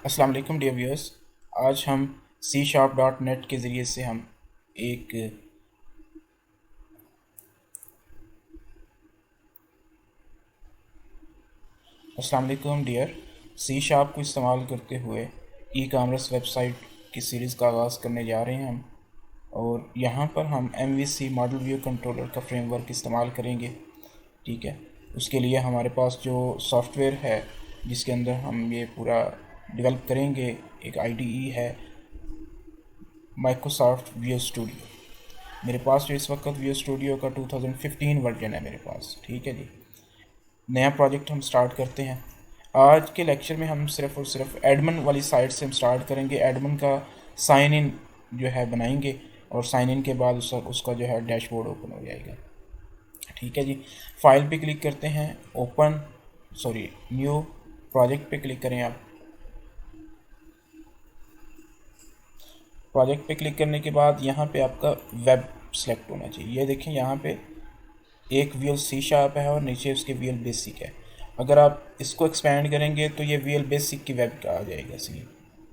अस्सलाम वालेकुम dear viewers. आज हम C#.net के ज़रिए से हम एक अस्सलाम वालेकुम डियर C# को इस्तेमाल करते हुए ई कामर्स वेबसाइट की सीरीज़ का आगाज़ करने जा रहे हैं हम। और यहाँ पर हम MVC मॉडल व्यू कंट्रोलर का फ्रेमवर्क इस्तेमाल करेंगे। ठीक है, उसके लिए हमारे पास जो सॉफ्टवेयर है जिसके अंदर हम ये पूरा डेवलप करेंगे, एक IDE है माइक्रोसॉफ्ट व्यू स्टूडियो। मेरे पास जो इस वक्त व्यू स्टूडियो का 2015 वर्जन है मेरे पास। ठीक है जी, नया प्रोजेक्ट हम स्टार्ट करते हैं। आज के लेक्चर में हम सिर्फ और सिर्फ एडमिन वाली साइट से हम स्टार्ट करेंगे। एडमिन का साइन इन जो है बनाएंगे और साइन इन के बाद उसका जो है डैशबोर्ड ओपन हो जाएगा। ठीक है जी, फाइल पे क्लिक करते हैं, न्यू प्रोजेक्ट पे क्लिक करें आप। प्रोजेक्ट पे क्लिक करने के बाद यहाँ पे आपका वेब सेलेक्ट होना चाहिए। ये देखें, यहाँ पे एक VL C# है और नीचे उसके VL बेसिक है। अगर आप इसको एक्सपेंड करेंगे तो ये VL बेसिक की वेब का आ जाएगा इसलिए।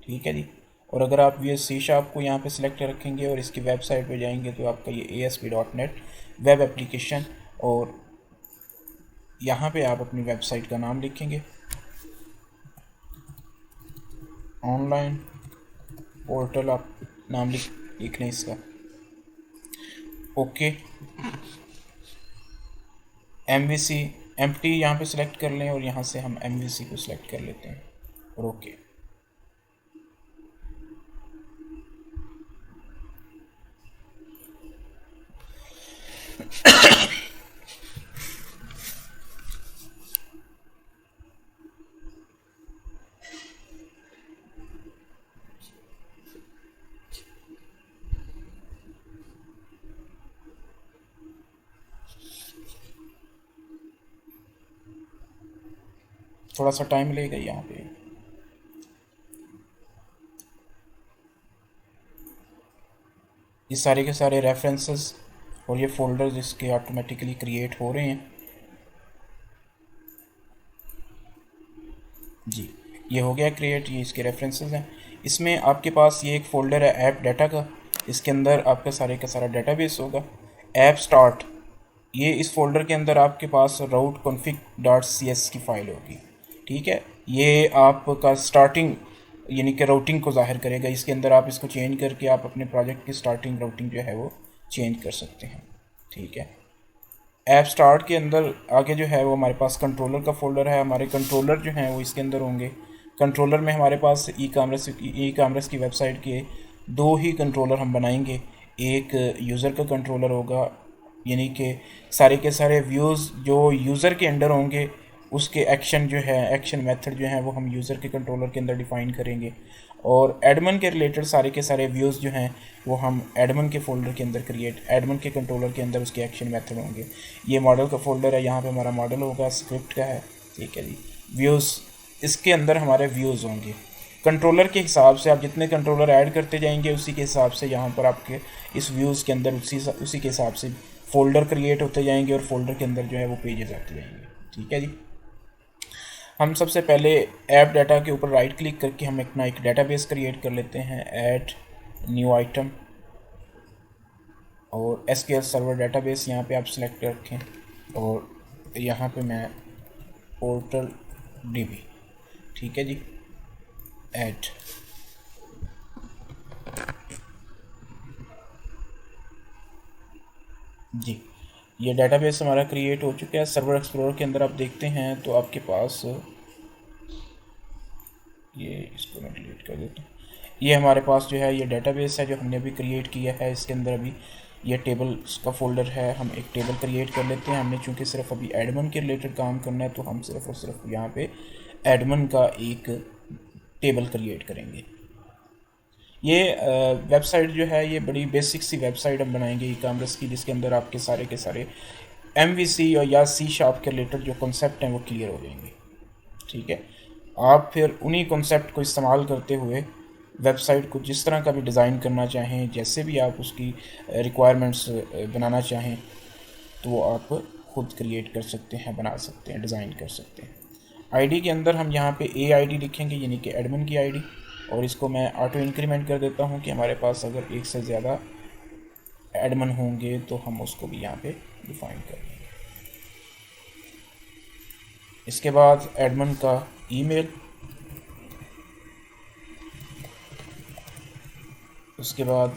ठीक है जी, और अगर आप VL C# को यहाँ पे सिलेक्ट रखेंगे और इसकी वेबसाइट पे जाएंगे तो आपका ये ASP.NET वेब एप्लीकेशन, और यहाँ पे आप अपनी वेबसाइट का नाम लिखेंगे, ऑनलाइन पोर्टल आप नाम लिख लें इसका। ओके, MVC एम्प्टी यहाँ पे सिलेक्ट कर लें और यहाँ से हम MVC को सिलेक्ट कर लेते हैं और ओके। थोड़ा सा टाइम लगेगा यहाँ पे। ये सारे के सारे रेफरेंसेस और ये फोल्डर्स इसके ऑटोमेटिकली क्रिएट हो रहे हैं जी। ये हो गया क्रिएट, ये इसके रेफरेंसेस हैं। इसमें आपके पास ये एक फ़ोल्डर है ऐप डाटा का, इसके अंदर आपका सारे का सारा डेटाबेस होगा। ऐप स्टार्ट, ये इस फोल्डर के अंदर आपके पास route.config.cs की फ़ाइल होगी। ठीक है, ये आपका स्टार्टिंग यानी कि राउटिंग को ज़ाहिर करेगा। इसके अंदर आप इसको चेंज करके आप अपने प्रोजेक्ट की स्टार्टिंग राउटिंग जो है वो चेंज कर सकते हैं। ठीक है, ऐप स्टार्ट के अंदर आगे जो है वो हमारे पास कंट्रोलर का फोल्डर है। हमारे कंट्रोलर जो हैं वो इसके अंदर होंगे। कंट्रोलर में हमारे पास ई कामर्स की वेबसाइट के दो ही कंट्रोलर हम बनाएंगे। एक यूज़र का कंट्रोलर होगा, यानी कि सारे के सारे व्यूज़ जो यूज़र के अंडर होंगे उसके एक्शन जो है, एक्शन मेथड जो है वो हम यूज़र के कंट्रोलर के अंदर डिफ़ाइन करेंगे। और एडमिन के रिलेटेड सारे के सारे व्यूज़ जो हैं वो हम एडमिन के फ़ोल्डर के अंदर एडमिन के कंट्रोलर के अंदर उसके एक्शन मेथड होंगे। ये मॉडल का फ़ोल्डर है, यहाँ पे हमारा मॉडल होगा, स्क्रिप्ट का है। ठीक है जी, व्यूज़, इसके अंदर हमारे व्यूज़ होंगे। कंट्रोलर के हिसाब से आप जितने कंट्रोलर ऐड करते जाएंगे उसी के हिसाब से यहाँ पर आपके इस व्यूज़ के अंदर उसी के हिसाब से फ़ोल्डर क्रिएट होते जाएंगे और फोल्डर के अंदर जो है वो पेजेस आते जाएंगे। ठीक है जी, हम सबसे पहले ऐप डाटा के ऊपर राइट क्लिक करके हम अपना एक डेटाबेस क्रिएट कर लेते हैं। ऐड न्यू आइटम और SQL सर्वर डेटाबेस यहाँ पे आप सिलेक्ट रखें और यहाँ पे मैं पोर्टल DB। ठीक है जी, ऐड जी, ये डेटाबेस हमारा क्रिएट हो चुका है। सर्वर एक्सप्लोरर के अंदर आप देखते हैं तो आपके पास ये, इसको मैं डिलीट कर देता हूँ। ये हमारे पास जो है ये डेटाबेस है जो हमने अभी क्रिएट किया है। इसके अंदर अभी ये टेबल्स का फोल्डर है। हम एक टेबल क्रिएट कर लेते हैं। हमने चूँकि सिर्फ अभी एडमिन के रिलेटेड काम करना है तो हम सिर्फ और सिर्फ यहाँ पे एडमिन का एक टेबल क्रिएट करेंगे। ये वेबसाइट जो है ये बड़ी बेसिक सी वेबसाइट हम बनाएंगे ई कामर्स की, जिसके अंदर आपके सारे के सारे MVC और या C# के रिलेटेड जो कॉन्सेप्ट हैं वो क्लियर हो जाएंगे। ठीक है, आप फिर उन्हीं कॉन्सेप्ट को इस्तेमाल करते हुए वेबसाइट को जिस तरह का भी डिज़ाइन करना चाहें, जैसे भी आप उसकी रिक्वायरमेंट्स बनाना चाहें तो वो आप खुद क्रिएट कर सकते हैं, बना सकते हैं, डिज़ाइन कर सकते हैं। आईडी के अंदर हम यहाँ पे ए आई डी लिखेंगे, यानी कि एडमिन की आईडी, और इसको मैं ऑटो इंक्रीमेंट कर देता हूँ कि हमारे पास अगर एक से ज़्यादा एडमिन होंगे तो हम उसको भी यहाँ पे डिफाइन कर देंगे। इसके बाद एडमिन का ईमेल, उसके बाद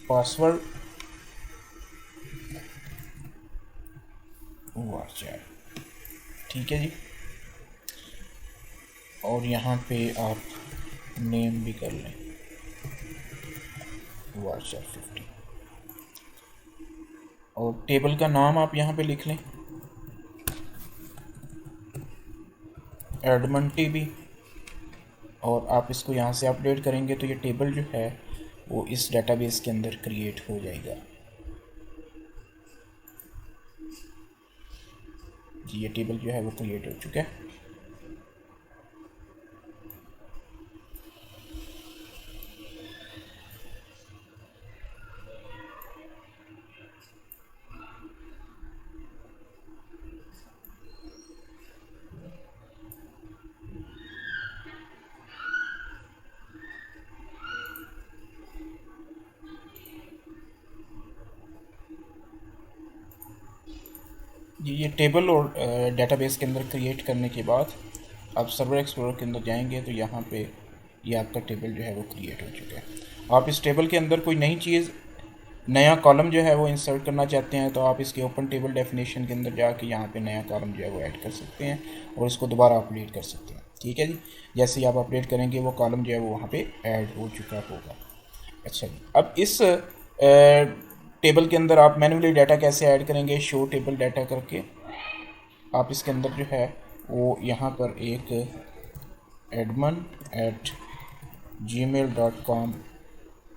पासवर्ड वार्चैट, ठीक है जी। और यहाँ पे आप नेम भी कर लें वार्चैट 50, और टेबल का नाम आप यहाँ पे लिख लें एडमिन टीबी, और आप इसको यहाँ से अपडेट करेंगे तो ये टेबल जो है वो इस डेटाबेस के अंदर क्रिएट हो जाएगा जी। ये टेबल जो है वो क्रिएट हो चुका है। ये टेबल और डेटाबेस के अंदर क्रिएट करने के बाद आप सर्वर एक्सप्लोरर के अंदर जाएंगे तो यहाँ पे ये आपका टेबल जो है वो क्रिएट हो चुका है। आप इस टेबल के अंदर कोई नई चीज़, नया कॉलम जो है वो इंसर्ट करना चाहते हैं तो आप इसके ओपन टेबल डेफिनेशन के अंदर जाके यहाँ पे नया कॉलम जो है वो ऐड कर सकते हैं और इसको दोबारा अपडेट कर सकते हैं, ठीक है जी। जैसे ही आप अपडेट करेंगे वो कॉलम जो है वो वहाँ पे ऐड हो चुका होगा। अच्छा जी, अब इस टेबल के अंदर आप मैन्युअली डाटा कैसे ऐड करेंगे, शो टेबल डाटा करके आप इसके अंदर जो है वो यहाँ पर एक admin@gmail.com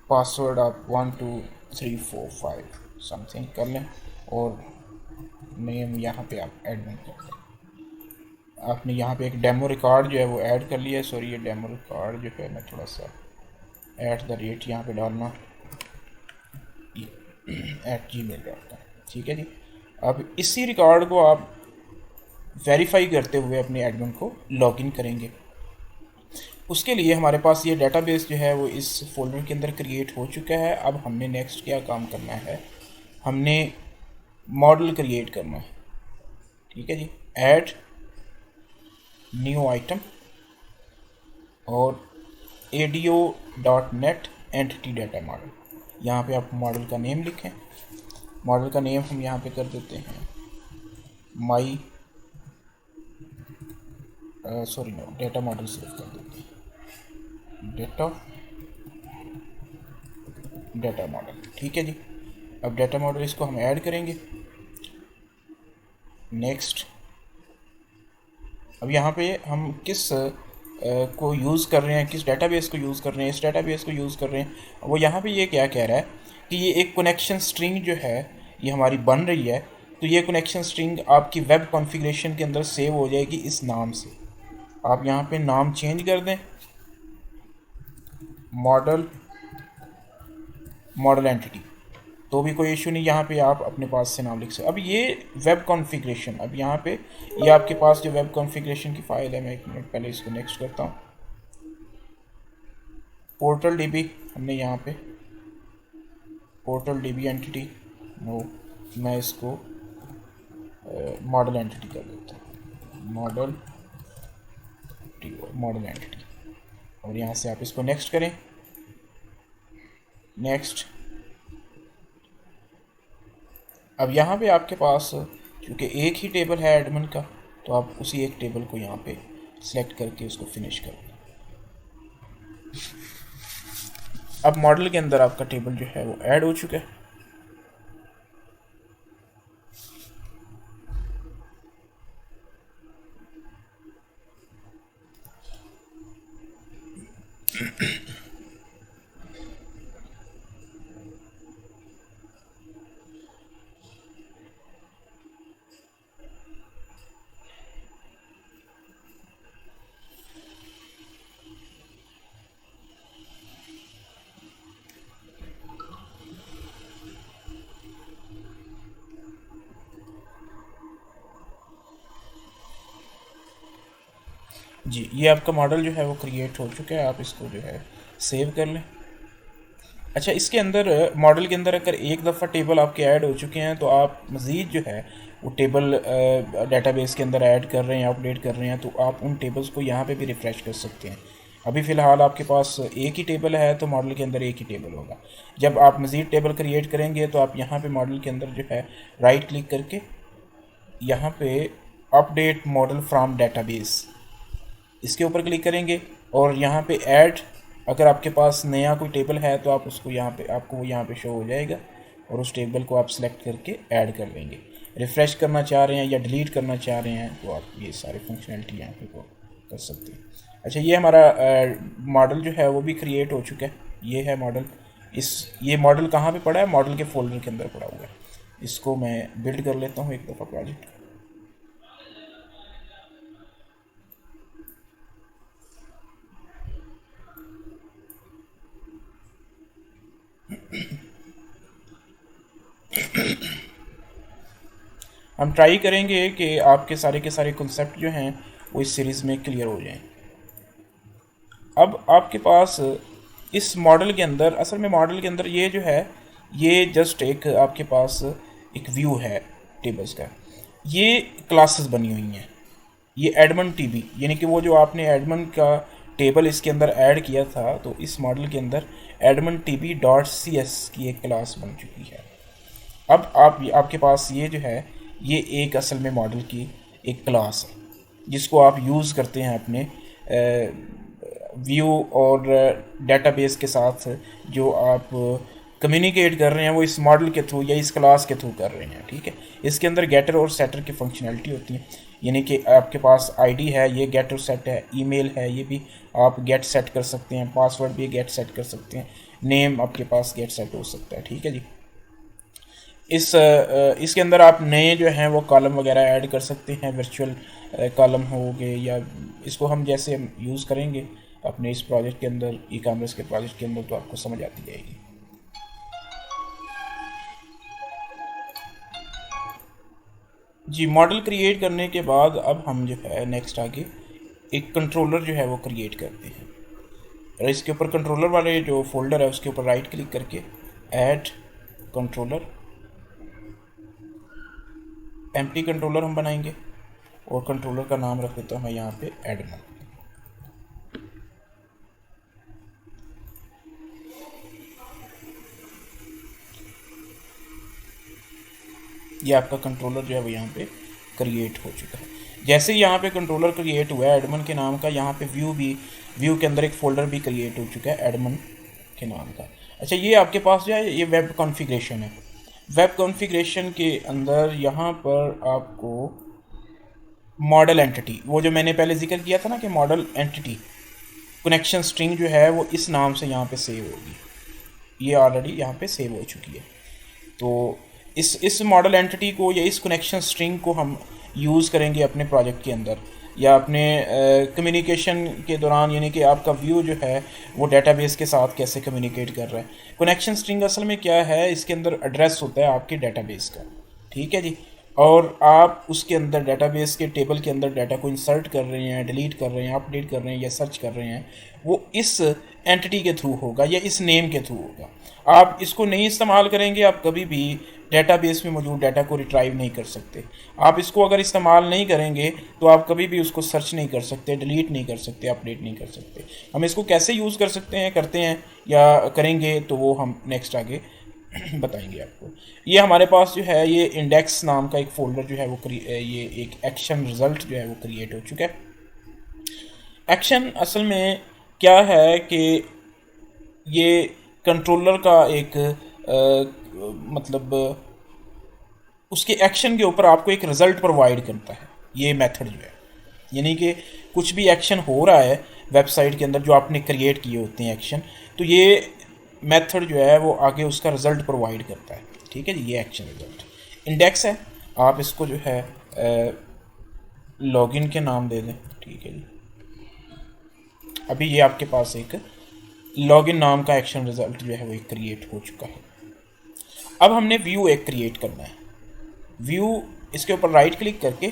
पासवर्ड आप 12345 समथिंग कर लें और नेम यहाँ पे आप एडमिन कर लें। आपने यहाँ पे एक डेमो रिकॉर्ड जो है वो ऐड कर लिया है। सॉरी, ये डेमो रिकॉर्ड जो है मैं थोड़ा सा @ यहाँ पे डालना @gmail.com, ठीक है जी। अब इसी रिकॉर्ड को आप वेरीफाई करते हुए अपने एडमिन को लॉगिन करेंगे। उसके लिए हमारे पास ये डेटाबेस जो है वो इस फोल्डर के अंदर क्रिएट हो चुका है। अब हमने नेक्स्ट क्या काम करना है, हमने मॉडल क्रिएट करना है, ठीक है जी। ऐड न्यू आइटम और ADO.NET एंटिटी डाटा मॉडल, यहाँ पे आप मॉडल का नेम लिखें। मॉडल का नेम हम यहाँ पे कर देते हैं माई डेटा मॉडल सिर्फ कर देते हैं डेटा मॉडल, ठीक है जी। अब डेटा मॉडल इसको हम ऐड करेंगे। नेक्स्ट, अब यहाँ पे हम किस को यूज़ कर रहे हैं, किस डेटाबेस को यूज़ कर रहे हैं, इस डेटाबेस को यूज़ कर रहे हैं। वो यहाँ पे ये क्या कह रहा है कि ये एक कनेक्शन स्ट्रिंग जो है ये हमारी बन रही है, तो ये कनेक्शन स्ट्रिंग आपकी वेब कॉन्फ़िगरेशन के अंदर सेव हो जाएगी इस नाम से। आप यहाँ पे नाम चेंज कर दें, मॉडल एंटिटी, तो भी कोई इशू नहीं, यहाँ पे आप अपने पास से नाम लिख सकते। अब ये वेब कॉन्फ़िगरेशन, अब यहाँ पे ये आपके पास जो वेब कॉन्फ़िगरेशन की फ़ाइल है, मैं एक मिनट पहले इसको नेक्स्ट करता हूँ। पोर्टल डीबी हमने यहाँ पे पोर्टल डीबी एंटिटी, नो, मैं इसको मॉडल एंटिटी कर देता हूँ, मॉडल एंटिटी, और यहाँ से आप इसको नेक्स्ट करें। नेक्स्ट, अब यहाँ पे आपके पास क्योंकि एक ही टेबल है एडमिन का, तो आप उसी एक टेबल को यहाँ पे सिलेक्ट करके उसको फिनिश कर दें। अब मॉडल के अंदर आपका टेबल जो है वो ऐड हो चुका है। जी, ये आपका मॉडल जो है वो क्रिएट हो चुका है, आप इसको जो है सेव कर लें। अच्छा, इसके अंदर मॉडल के अंदर अगर एक दफ़ा टेबल आपके ऐड हो चुके हैं तो आप मज़ीद जो है वो टेबल डेटाबेस के अंदर ऐड कर रहे हैं, अपडेट कर रहे हैं, तो आप उन टेबल्स को यहाँ पे भी रिफ़्रेश कर सकते हैं। अभी फ़िलहाल आपके पास एक ही टेबल है तो मॉडल के अंदर एक ही टेबल होगा। जब आप मज़ीद टेबल क्रिएट करेंगे तो आप यहाँ पे मॉडल के अंदर जो है राइट क्लिक करके यहाँ पे अपडेट मॉडल फ्रॉम डेटाबेस, इसके ऊपर क्लिक करेंगे और यहाँ पे ऐड, अगर आपके पास नया कोई टेबल है तो आप उसको यहाँ पे, आपको वो यहाँ पे शो हो जाएगा और उस टेबल को आप सेलेक्ट करके ऐड कर लेंगे। रिफ़्रेश करना चाह रहे हैं या डिलीट करना चाह रहे हैं तो आप ये सारे फंक्शनलिटी यहाँ पे को कर सकते हैं। अच्छा, ये हमारा मॉडल जो है वो भी क्रिएट हो चुका है। ये है मॉडल। ये मॉडल कहाँ पे पड़ा है? मॉडल के फोल्डर के अंदर पड़ा हुआ है। इसको मैं बिल्ड कर लेता हूँ एक दफ़ा प्रोजेक्ट। हम ट्राई करेंगे कि आपके सारे के सारे कॉन्सेप्ट जो हैं वो इस सीरीज़ में क्लियर हो जाएं। अब आपके पास इस मॉडल के अंदर, असल में मॉडल के अंदर ये जो है ये जस्ट एक आपके पास एक व्यू है टेबल्स का। ये क्लासेस बनी हुई हैं। ये एडमन टीबी, यानी कि वो जो आपने एडमन का टेबल इसके अंदर ऐड किया था, तो इस मॉडल के अंदर admin TB dot C S की एक क्लास बन चुकी है। अब आपके पास ये जो है ये एक असल में मॉडल की एक क्लास है जिसको आप यूज़ करते हैं अपने व्यू और डेटाबेस के साथ। जो आप कम्युनिकेट कर रहे हैं वो इस मॉडल के थ्रू या इस क्लास के थ्रू कर रहे हैं, ठीक है। इसके अंदर गेटर और सेटर की फंक्शनैलिटी होती है, यानी कि आपके पास आईडी है, ये गेट और सेट है, ईमेल है, ये भी आप गेट सेट कर सकते हैं, पासवर्ड भी गेट सेट कर सकते हैं, नेम आपके पास गेट सेट हो सकता है, ठीक है जी। इसके अंदर आप नए जो हैं वो कॉलम वगैरह ऐड कर सकते हैं, वर्चुअल कॉलम हो गए, या इसको हम जैसे यूज़ करेंगे अपने इस प्रोजेक्ट के अंदर, ई कॉमर्स के प्रोजेक्ट के अंदर, तो आपको समझ आती जाएगी। जी, मॉडल क्रिएट करने के बाद अब हम जो है नेक्स्ट आगे एक कंट्रोलर जो है वो क्रिएट करते हैं। और इसके ऊपर कंट्रोलर वाले जो फोल्डर है उसके ऊपर राइट क्लिक करके ऐड कंट्रोलर, एम्प्टी कंट्रोलर हम बनाएंगे और कंट्रोलर का नाम रख देता हूँ मैं यहाँ पे एडमन। ये आपका कंट्रोलर जो है वो यहाँ पे क्रिएट हो चुका है। जैसे ही यहाँ पे कंट्रोलर क्रिएट हुआ है एडमन के नाम का, यहाँ पे व्यू के अंदर एक फ़ोल्डर भी क्रिएट हो चुका है एडमन के नाम का। अच्छा, ये आपके पास जो है ये वेब कॉन्फ़िगरेशन है। वेब कॉन्फ़िगरेशन के अंदर यहाँ पर आपको मॉडल एंटिटी, वो जो मैंने पहले जिक्र किया था ना कि मॉडल एंटिटी कनेक्शन स्ट्रिंग जो है वो इस नाम से यहाँ पे सेव होगी। ये ऑलरेडी यहाँ पे सेव हो चुकी है। तो इस मॉडल एंटिटी को या इस कनेक्शन स्ट्रिंग को हम यूज़ करेंगे अपने प्रोजेक्ट के अंदर या अपने कम्युनिकेशन के दौरान, यानी कि आपका व्यू जो है वो डेटाबेस के साथ कैसे कम्युनिकेट कर रहा है। कनेक्शन स्ट्रिंग असल में क्या है, इसके अंदर एड्रेस होता है आपके डेटाबेस का, ठीक है जी। और आप उसके अंदर डेटाबेस के टेबल के अंदर डाटा को इंसर्ट कर रहे हैं, डिलीट कर रहे हैं, अपडेट कर रहे हैं या सर्च कर रहे हैं, वो इस एंटिटी के थ्रू होगा या इस नेम के थ्रू होगा। आप इसको नहीं इस्तेमाल करेंगे, आप कभी भी डेटाबेस में मौजूद डाटा को रिट्राइव नहीं कर सकते। आप इसको अगर इस्तेमाल नहीं करेंगे तो आप कभी भी उसको सर्च नहीं कर सकते, डिलीट नहीं कर सकते, अपडेट नहीं कर सकते। हम इसको कैसे यूज़ कर सकते हैं, करते हैं या करेंगे, तो वो हम नेक्स्ट आगे बताएंगे आपको। ये हमारे पास जो है ये इंडेक्स नाम का एक फ़ोल्डर जो है वो ये एक एक्शन रिज़ल्ट जो है वो क्रिएट हो चुका है। एक्शन असल में क्या है कि ये कंट्रोलर का एक मतलब उसके एक्शन के ऊपर आपको एक रिज़ल्ट प्रोवाइड करता है ये मेथड जो है, यानी कि कुछ भी एक्शन हो रहा है वेबसाइट के अंदर जो आपने क्रिएट किए होते हैं एक्शन, तो ये मेथड जो है वो आगे उसका रिज़ल्ट प्रोवाइड करता है, ठीक है जी। ये एक्शन रिज़ल्ट इंडेक्स है, आप इसको जो है लॉगिन के नाम दे दें, ठीक है जी। अभी ये आपके पास एक लॉगिन नाम का एक्शन रिज़ल्ट जो है वो एक क्रिएट हो चुका है। अब हमने व्यू एक क्रिएट करना है। व्यू, इसके ऊपर राइट क्लिक करके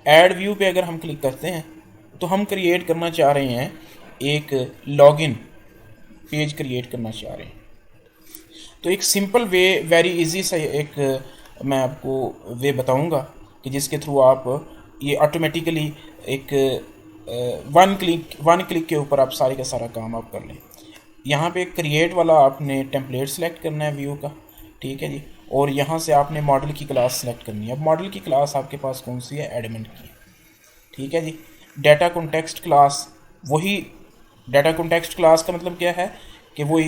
ऐड व्यू पे अगर हम क्लिक करते हैं तो हम क्रिएट करना चाह रहे हैं एक लॉगिन पेज क्रिएट करना चाह रहे हैं। तो एक सिंपल वे, वेरी इजी सा एक मैं आपको वे बताऊंगा कि जिसके थ्रू आप ये ऑटोमेटिकली एक वन क्लिक के ऊपर आप सारे का सारा काम आप कर लें। यहाँ पे क्रिएट वाला आपने टेम्पलेट सेलेक्ट करना है व्यू का, ठीक है जी। और यहाँ से आपने मॉडल की क्लास सेलेक्ट करनी है। अब मॉडल की क्लास आपके पास कौन सी है? एडमिन की, ठीक है जी। डाटा कॉन्टेक्स्ट क्लास, वही डाटा कॉन्टेक्स्ट क्लास का मतलब क्या है कि वो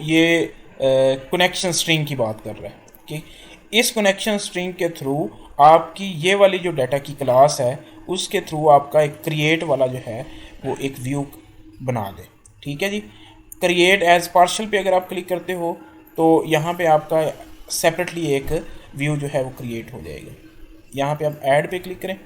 ये कनेक्शन स्ट्रिंग की बात कर रहा है कि इस कनेक्शन स्ट्रिंग के थ्रू आपकी ये वाली जो डाटा की क्लास है उसके थ्रू आपका एक क्रिएट वाला जो है वो एक व्यू बना दे, ठीक है जी। क्रिएट एज पार्शल पे अगर आप क्लिक करते हो तो यहाँ पे आपका सेपरेटली एक व्यू जो है वो क्रिएट हो जाएगा। यहाँ पे आप ऐड पे क्लिक करें,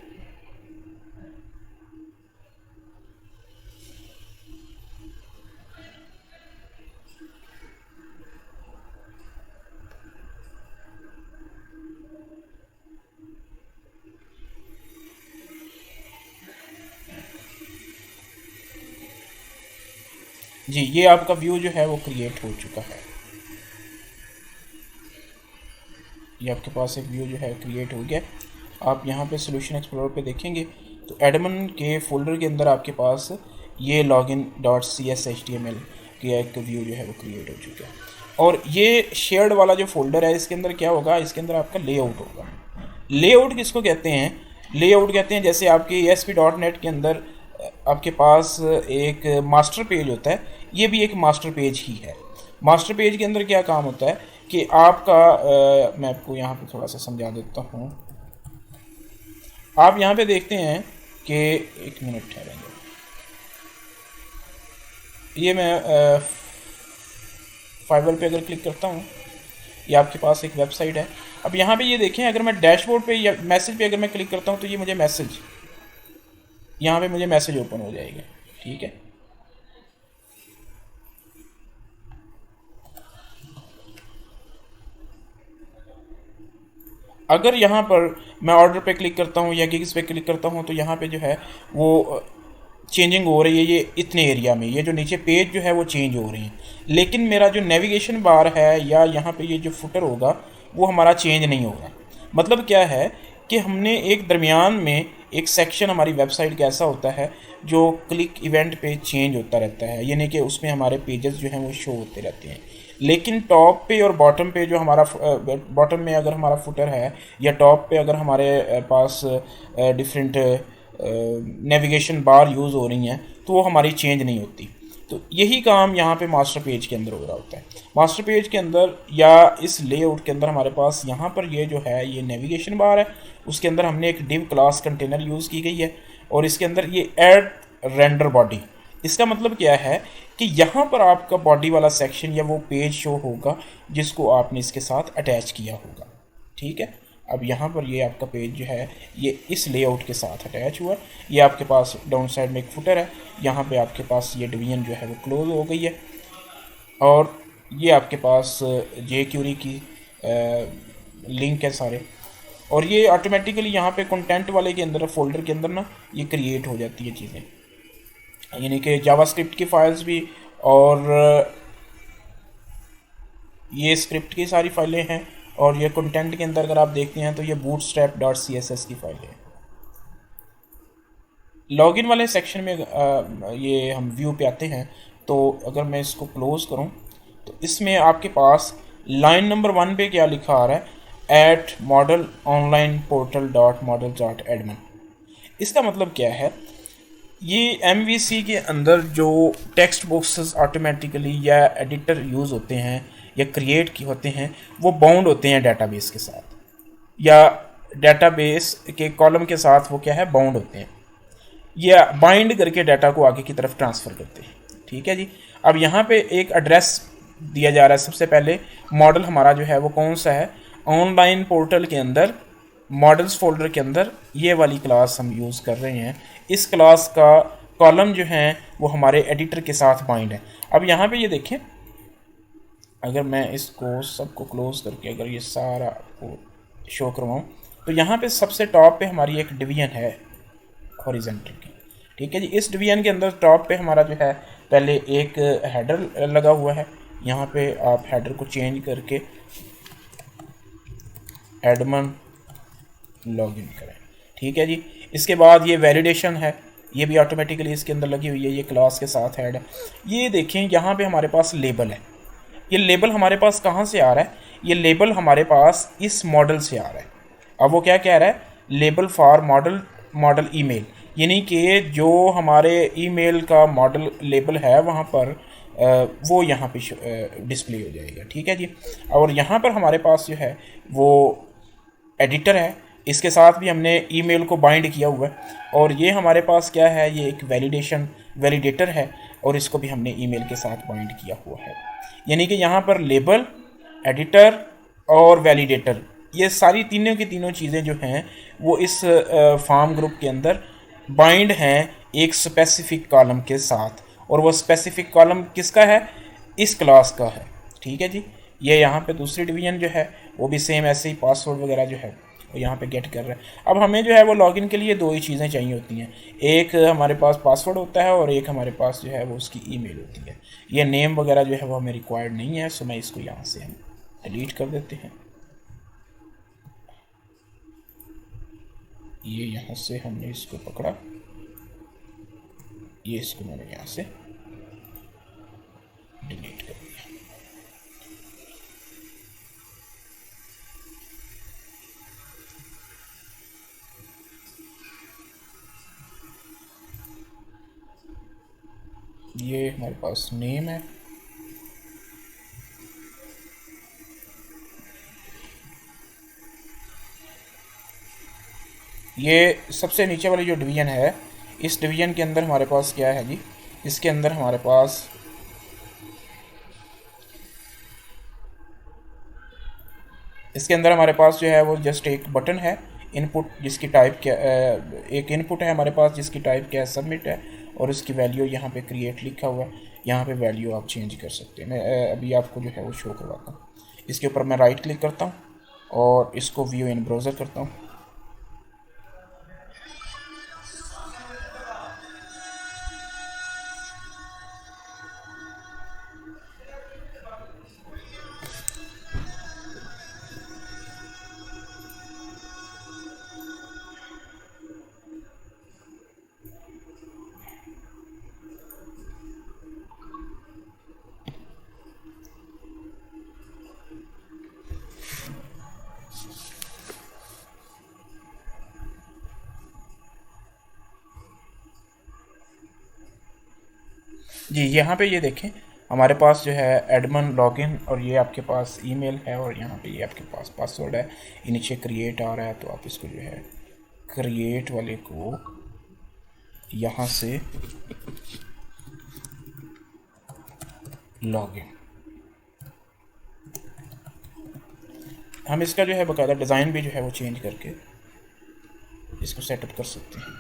जी ये आपका व्यू जो है वो क्रिएट हो चुका है। ये आपके पास एक व्यू जो है क्रिएट हो गया। आप यहाँ पे सॉल्यूशन एक्सप्लोरर पे देखेंगे तो एडमिन के फोल्डर के अंदर आपके पास ये login.cshtml का एक व्यू जो है वो क्रिएट हो चुका है। और ये शेयर्ड वाला जो फोल्डर है इसके अंदर क्या होगा? इसके अंदर आपका लेआउट होगा। लेआउट किसको कहते हैं? लेआउट कहते हैं जैसे आपके ASP.NET के अंदर आपके पास एक मास्टर पेज होता है, ये भी एक मास्टर पेज ही है। मास्टर पेज के अंदर क्या काम होता है कि आपका मैं आपको यहाँ पे थोड़ा सा समझा देता हूँ। आप यहाँ पे देखते हैं कि एक मिनट ठहरेंगे, ये मैं फाइवर पे अगर क्लिक करता हूँ, ये आपके पास एक वेबसाइट है। अब यहाँ पे ये देखें, अगर मैं डैशबोर्ड पे या मैसेज पे अगर मैं क्लिक करता हूँ तो ये मुझे मैसेज, यहाँ पे मुझे मैसेज ओपन हो जाएगा, ठीक है। अगर यहाँ पर मैं ऑर्डर पे क्लिक करता हूँ या गिग्स पे क्लिक करता हूँ तो यहाँ पे जो है वो चेंजिंग हो रही है, ये इतने एरिया में ये जो नीचे पेज जो है वो चेंज हो रही है, लेकिन मेरा जो नेविगेशन बार है या यहाँ पे ये जो फुटर होगा वो हमारा चेंज नहीं होगा। मतलब क्या है कि हमने एक दरमियान में एक सेक्शन, हमारी वेबसाइट का ऐसा होता है जो क्लिक इवेंट पे चेंज होता रहता है, यानी कि उसमें हमारे पेजेस जो हैं वो शो होते रहते हैं। लेकिन टॉप पे और बॉटम पे जो हमारा बॉटम में अगर हमारा फुटर है या टॉप पे अगर हमारे पास डिफरेंट नेविगेशन बार यूज़ हो रही हैं तो वो हमारी चेंज नहीं होती। तो यही काम यहाँ पे मास्टर पेज के अंदर हो रहा होता है। मास्टर पेज के अंदर या इस लेआउट के अंदर हमारे पास यहाँ पर ये जो है ये नेविगेशन बार है, उसके अंदर हमने एक div क्लास कंटेनर यूज़ की गई है और इसके अंदर ये ऐड रेंडर बॉडी। इसका मतलब क्या है कि यहाँ पर आपका बॉडी वाला सेक्शन या वो पेज शो होगा जिसको आपने इसके साथ अटैच किया होगा, ठीक है। अब यहाँ पर ये आपका पेज जो है ये इस लेआउट के साथ अटैच हुआ। ये आपके पास डाउन साइड में एक फुटर है, यहाँ पे आपके पास ये डिवीजन जो है वो क्लोज हो गई है और ये आपके पास jQuery की लिंक है सारे, और ये ऑटोमेटिकली यहाँ पे कंटेंट वाले के अंदर फोल्डर के अंदर ना ये क्रिएट हो जाती है चीज़ें, यानी कि जावास्क्रिप्ट की फाइल्स भी और ये स्क्रिप्ट की सारी फाइलें हैं। और ये कंटेंट के अंदर अगर आप देखते हैं तो ये bootstrap.css की फाइल है। लॉगिन वाले सेक्शन में ये हम व्यू पे आते हैं तो अगर मैं इसको क्लोज करूं तो इसमें आपके पास लाइन नंबर 1 पे क्या लिखा आ रहा है? @modelonlineportal.models.admin। इसका मतलब क्या है? ये MVC के अंदर जो टेक्स्ट बॉक्सेस ऑटोमेटिकली या एडिटर यूज़ होते हैं या क्रिएट की होते हैं वो बाउंड होते हैं डेटाबेस के साथ, या डेटाबेस के कॉलम के साथ वो क्या है बाउंड होते हैं, या बाइंड करके डाटा को आगे की तरफ ट्रांसफ़र करते हैं, ठीक है जी। अब यहाँ पे एक एड्रेस दिया जा रहा है। सबसे पहले मॉडल हमारा जो है वो कौन सा है? ऑनलाइन पोर्टल के अंदर मॉडल्स फोल्डर के अंदर ये वाली क्लास हम यूज़ कर रहे हैं। इस क्लास का कॉलम जो है वो हमारे एडिटर के साथ बाइंड है। अब यहाँ पे ये देखें, अगर मैं इसको सबको क्लोज करके अगर ये सारा को शो करवाऊँ तो यहाँ पे सबसे टॉप पे हमारी एक डिवीजन है हॉरिजॉन्टल की, ठीक है जी। इस डिवीजन के अंदर टॉप पे हमारा जो है पहले एक हेडर लगा हुआ है, यहाँ पे आप हेडर को चेंज करके एडमन लॉगिन करें, ठीक है जी। इसके बाद ये वैलिडेशन है, ये भी ऑटोमेटिकली इसके अंदर लगी हुई है, ये क्लास के साथ ऐड है। ये देखें यहाँ पे हमारे पास लेबल है, ये लेबल हमारे पास कहाँ से आ रहा है, ये लेबल हमारे पास इस मॉडल से आ रहा है। अब वो क्या कह रहा है, लेबल फॉर मॉडल ईमेल, यानी कि जो हमारे ईमेल का मॉडल लेबल है वहाँ पर वो यहाँ पे डिस्प्ले हो जाएगा, ठीक है जी। और यहाँ पर हमारे पास जो है वो एडिटर है, इसके साथ भी हमने ईमेल को बाइंड किया हुआ है। और ये हमारे पास क्या है, ये एक वैलिडेटर है, और इसको भी हमने ईमेल के साथ बाइंड किया हुआ है। यानी कि यहाँ पर लेबल, एडिटर और वैलिडेटर, ये सारी तीनों की तीनों चीज़ें जो हैं वो इस फॉर्म ग्रुप के अंदर बाइंड हैं एक स्पेसिफिक कॉलम के साथ। और वो स्पेसिफिक कॉलम किसका है, इस क्लास का है, ठीक है जी। ये यहाँ पे दूसरी डिवीजन जो है वो भी सेम ऐसे ही पासवर्ड वगैरह जो है वो यहाँ पे गेट कर रहा है। अब हमें जो है वो लॉगिन के लिए दो ही चीज़ें चाहिए होती हैं, एक हमारे पास पासवर्ड होता है और एक हमारे पास जो है वो उसकी ईमेल होती है। ये नेम वगैरह जो है वो हमें रिक्वायर्ड नहीं है, सो मैं इसको यहाँ से हम डिलीट कर देते हैं। ये यहाँ से हमने इसको पकड़ा, ये इसको मैंने यहाँ से डिलीट कर दिया। ये हमारे पास नेम है, ये सबसे नीचे वाली जो डिवीजन है, इस डिवीजन के अंदर हमारे पास क्या है जी, इसके अंदर हमारे पास जो है वो जस्ट एक बटन है इनपुट, जिसकी टाइप क्या एक इनपुट है हमारे पास जिसकी टाइप क्या है, सबमिट है, और इसकी वैल्यू यहाँ पे क्रिएट लिखा हुआ है। यहाँ पे वैल्यू आप चेंज कर सकते हैं। मैं अभी आपको जो है वो शो करवाता हूँ। इसके ऊपर मैं राइट क्लिक करता हूँ और इसको व्यू इन ब्राउज़र करता हूँ। जी यहाँ पे ये देखें हमारे पास जो है एडमन लॉगिन, और ये आपके पास ईमेल है, और यहाँ पे ये आपके पास पासवर्ड है। ये नीचे क्रिएट आ रहा है, तो आप इसको जो है क्रिएट वाले को यहाँ से लॉगिन, हम इसका जो है बाकायदा डिज़ाइन भी जो है वो चेंज करके इसको सेटअप कर सकते हैं।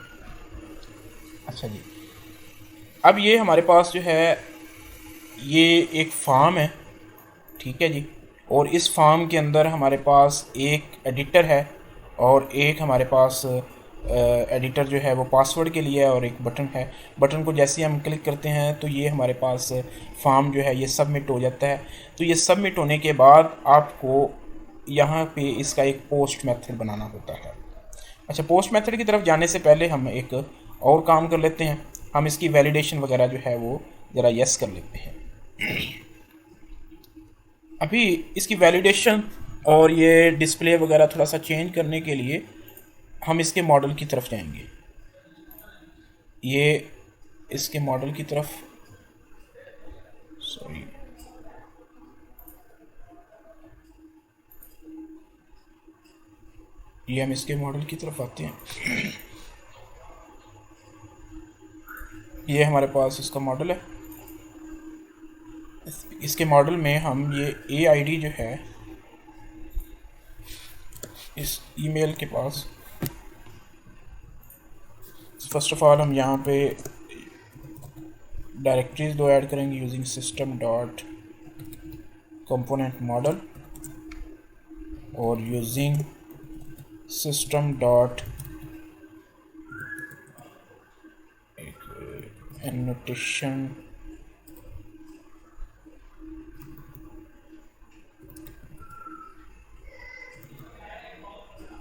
अच्छा जी, अब ये हमारे पास जो है ये एक फार्म है, ठीक है जी। और इस फार्म के अंदर हमारे पास एक एडिटर है और एक हमारे पास एडिटर जो है वो पासवर्ड के लिए है, और एक बटन है। बटन को जैसे ही हम क्लिक करते हैं तो ये हमारे पास फार्म जो है ये सबमिट हो जाता है। तो ये सबमिट होने के बाद आपको यहाँ पे इसका एक पोस्ट मेथड बनाना होता है। अच्छा, पोस्ट मेथड की तरफ जाने से पहले हम एक और काम कर लेते हैं, हम इसकी वैलिडेशन वगैरह जो है वो ज़रा यस कर लेते हैं। अभी इसकी वैलिडेशन और ये डिस्प्ले वगैरह थोड़ा सा चेंज करने के लिए हम इसके मॉडल की तरफ जाएंगे। ये इसके मॉडल की तरफ, सॉरी, ये हम इसके मॉडल की तरफ आते हैं। ये हमारे पास इसका मॉडल है। इसके मॉडल में हम ये AID जो है इस ईमेल के पास, फर्स्ट ऑफ ऑल हम यहाँ पे डायरेक्टरीज दो ऐड करेंगे using system dot component model और यूजिंग सिस्टम डॉट, एक annotation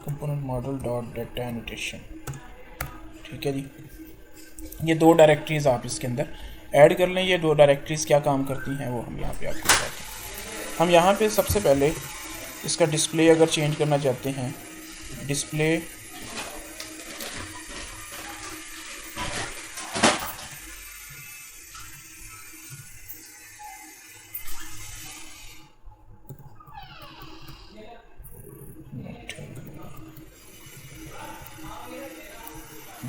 component model dot data annotation. ठीक है जी, ये दो डायरेक्टरीज आप इसके अंदर ऐड कर लें। ये दो डायरेक्टरीज क्या काम करती हैं वो हम यहाँ पे आपको बताते हैं। हम यहाँ पे सबसे पहले इसका डिस्प्ले अगर चेंज करना चाहते हैं, display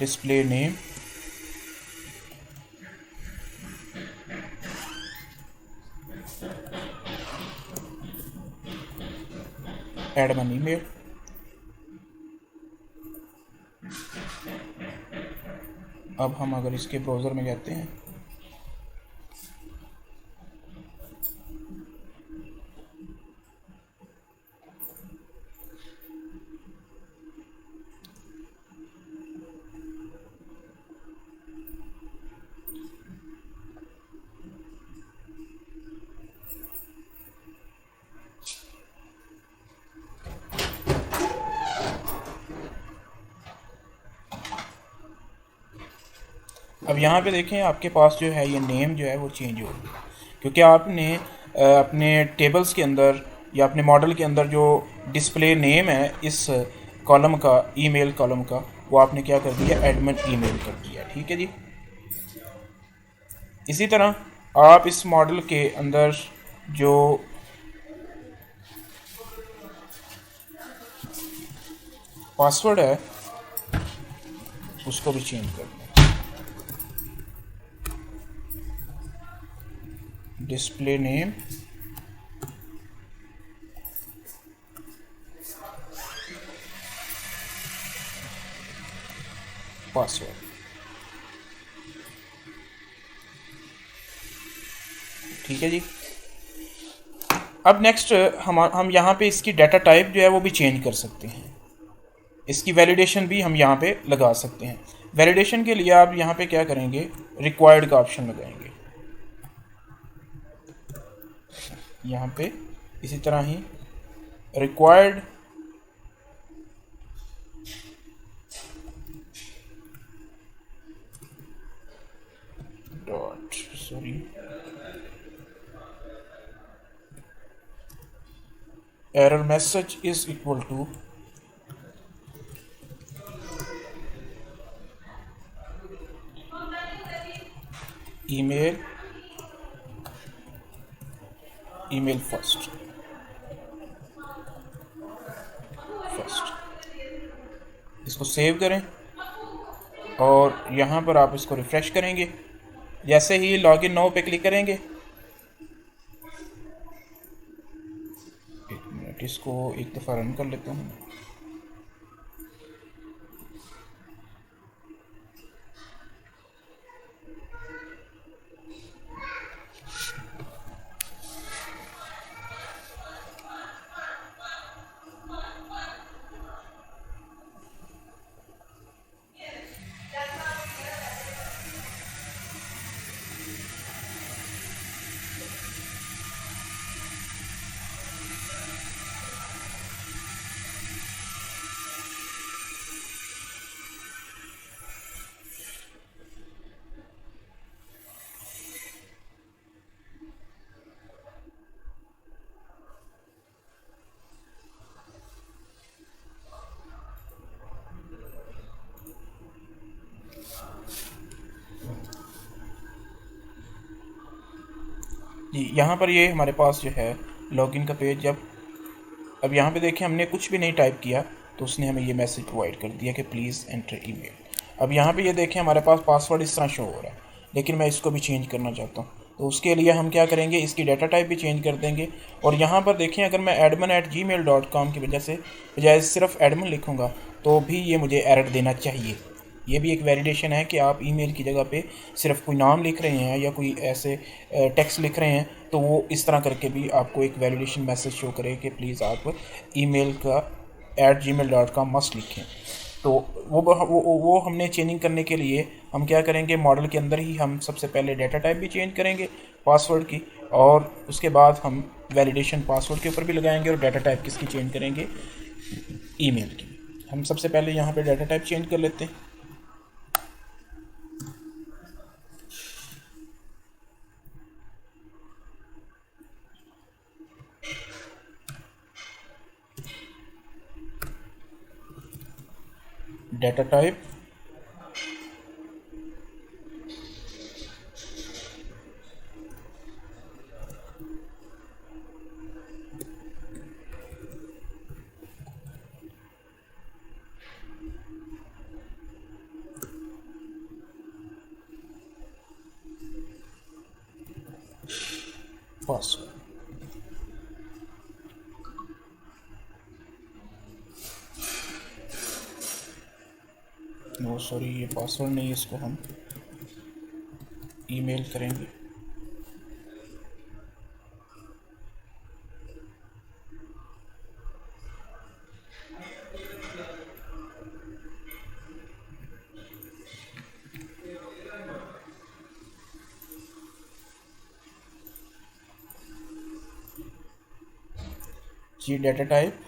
display name admin email, अब हम अगर इसके ब्राउज़र में जाते हैं अब यहाँ पे देखें आपके पास जो है ये नेम जो है वो चेंज हो गया, क्योंकि आपने अपने टेबल्स के अंदर या अपने मॉडल के अंदर जो डिस्प्ले नेम है इस कॉलम का, ईमेल कॉलम का, वो आपने क्या कर दिया, एडमिन ईमेल कर दिया। ठीक है जी। इसी तरह आप इस मॉडल के अंदर जो पासवर्ड है उसको भी चेंज कर दें। Display name password. ठीक है जी। अब नेक्स्ट हम यहाँ पे इसकी डाटा टाइप जो है वो भी चेंज कर सकते हैं। इसकी वैलिडेशन भी हम यहाँ पे लगा सकते हैं। वैलिडेशन के लिए आप यहाँ पे क्या करेंगे, रिक्वायर्ड का ऑप्शन लगाएंगे यहाँ पे। इसी तरह ही required dot error message is equal to email first. इसको सेव करें और यहाँ पर आप इसको रिफ्रेश करेंगे। जैसे ही लॉगिन नाउ पे क्लिक करेंगे, एक मिनट इसको एक दफ़ा रन कर लेता हूँ। जी, यहाँ पर ये हमारे पास जो है लॉगिन का पेज। अब यहाँ पे देखें हमने कुछ भी नहीं टाइप किया तो उसने हमें ये मैसेज प्रोवाइड कर दिया कि प्लीज़ एंटर ईमेल। अब यहाँ पे ये देखें हमारे पास पासवर्ड इस तरह शो हो रहा है, लेकिन मैं इसको भी चेंज करना चाहता हूँ। तो उसके लिए हम क्या करेंगे, इसकी डाटा टाइप भी चेंज कर देंगे। और यहाँ पर देखें अगर मैं admin@gmail.com की बजाय सिर्फ एडमिन लिखूँगा तो भी ये मुझे एरर देना चाहिए। ये भी एक वैलिडेशन है कि आप ईमेल की जगह पे सिर्फ कोई नाम लिख रहे हैं या कोई ऐसे टेक्स्ट लिख रहे हैं तो वो इस तरह करके भी आपको एक वैलिडेशन मैसेज शो करे कि प्लीज़ आप ईमेल का @gmail.com मस्ट लिखें। तो वो हमने चेंजिंग करने के लिए हम क्या करेंगे, मॉडल के अंदर ही हम सबसे पहले डाटा टाइप भी चेंज करेंगे पासवर्ड की, और उसके बाद हम वैलिडेशन पासवर्ड के ऊपर भी लगाएंगे, और डाटा टाइप किसकी चेंज करेंगे, ईमेल की। हम सबसे पहले यहाँ पे डाटा टाइप चेंज कर लेते हैं। Data type password. No sorry, ये पासवर्ड नहीं, इसको हम ईमेल करेंगे। जी data type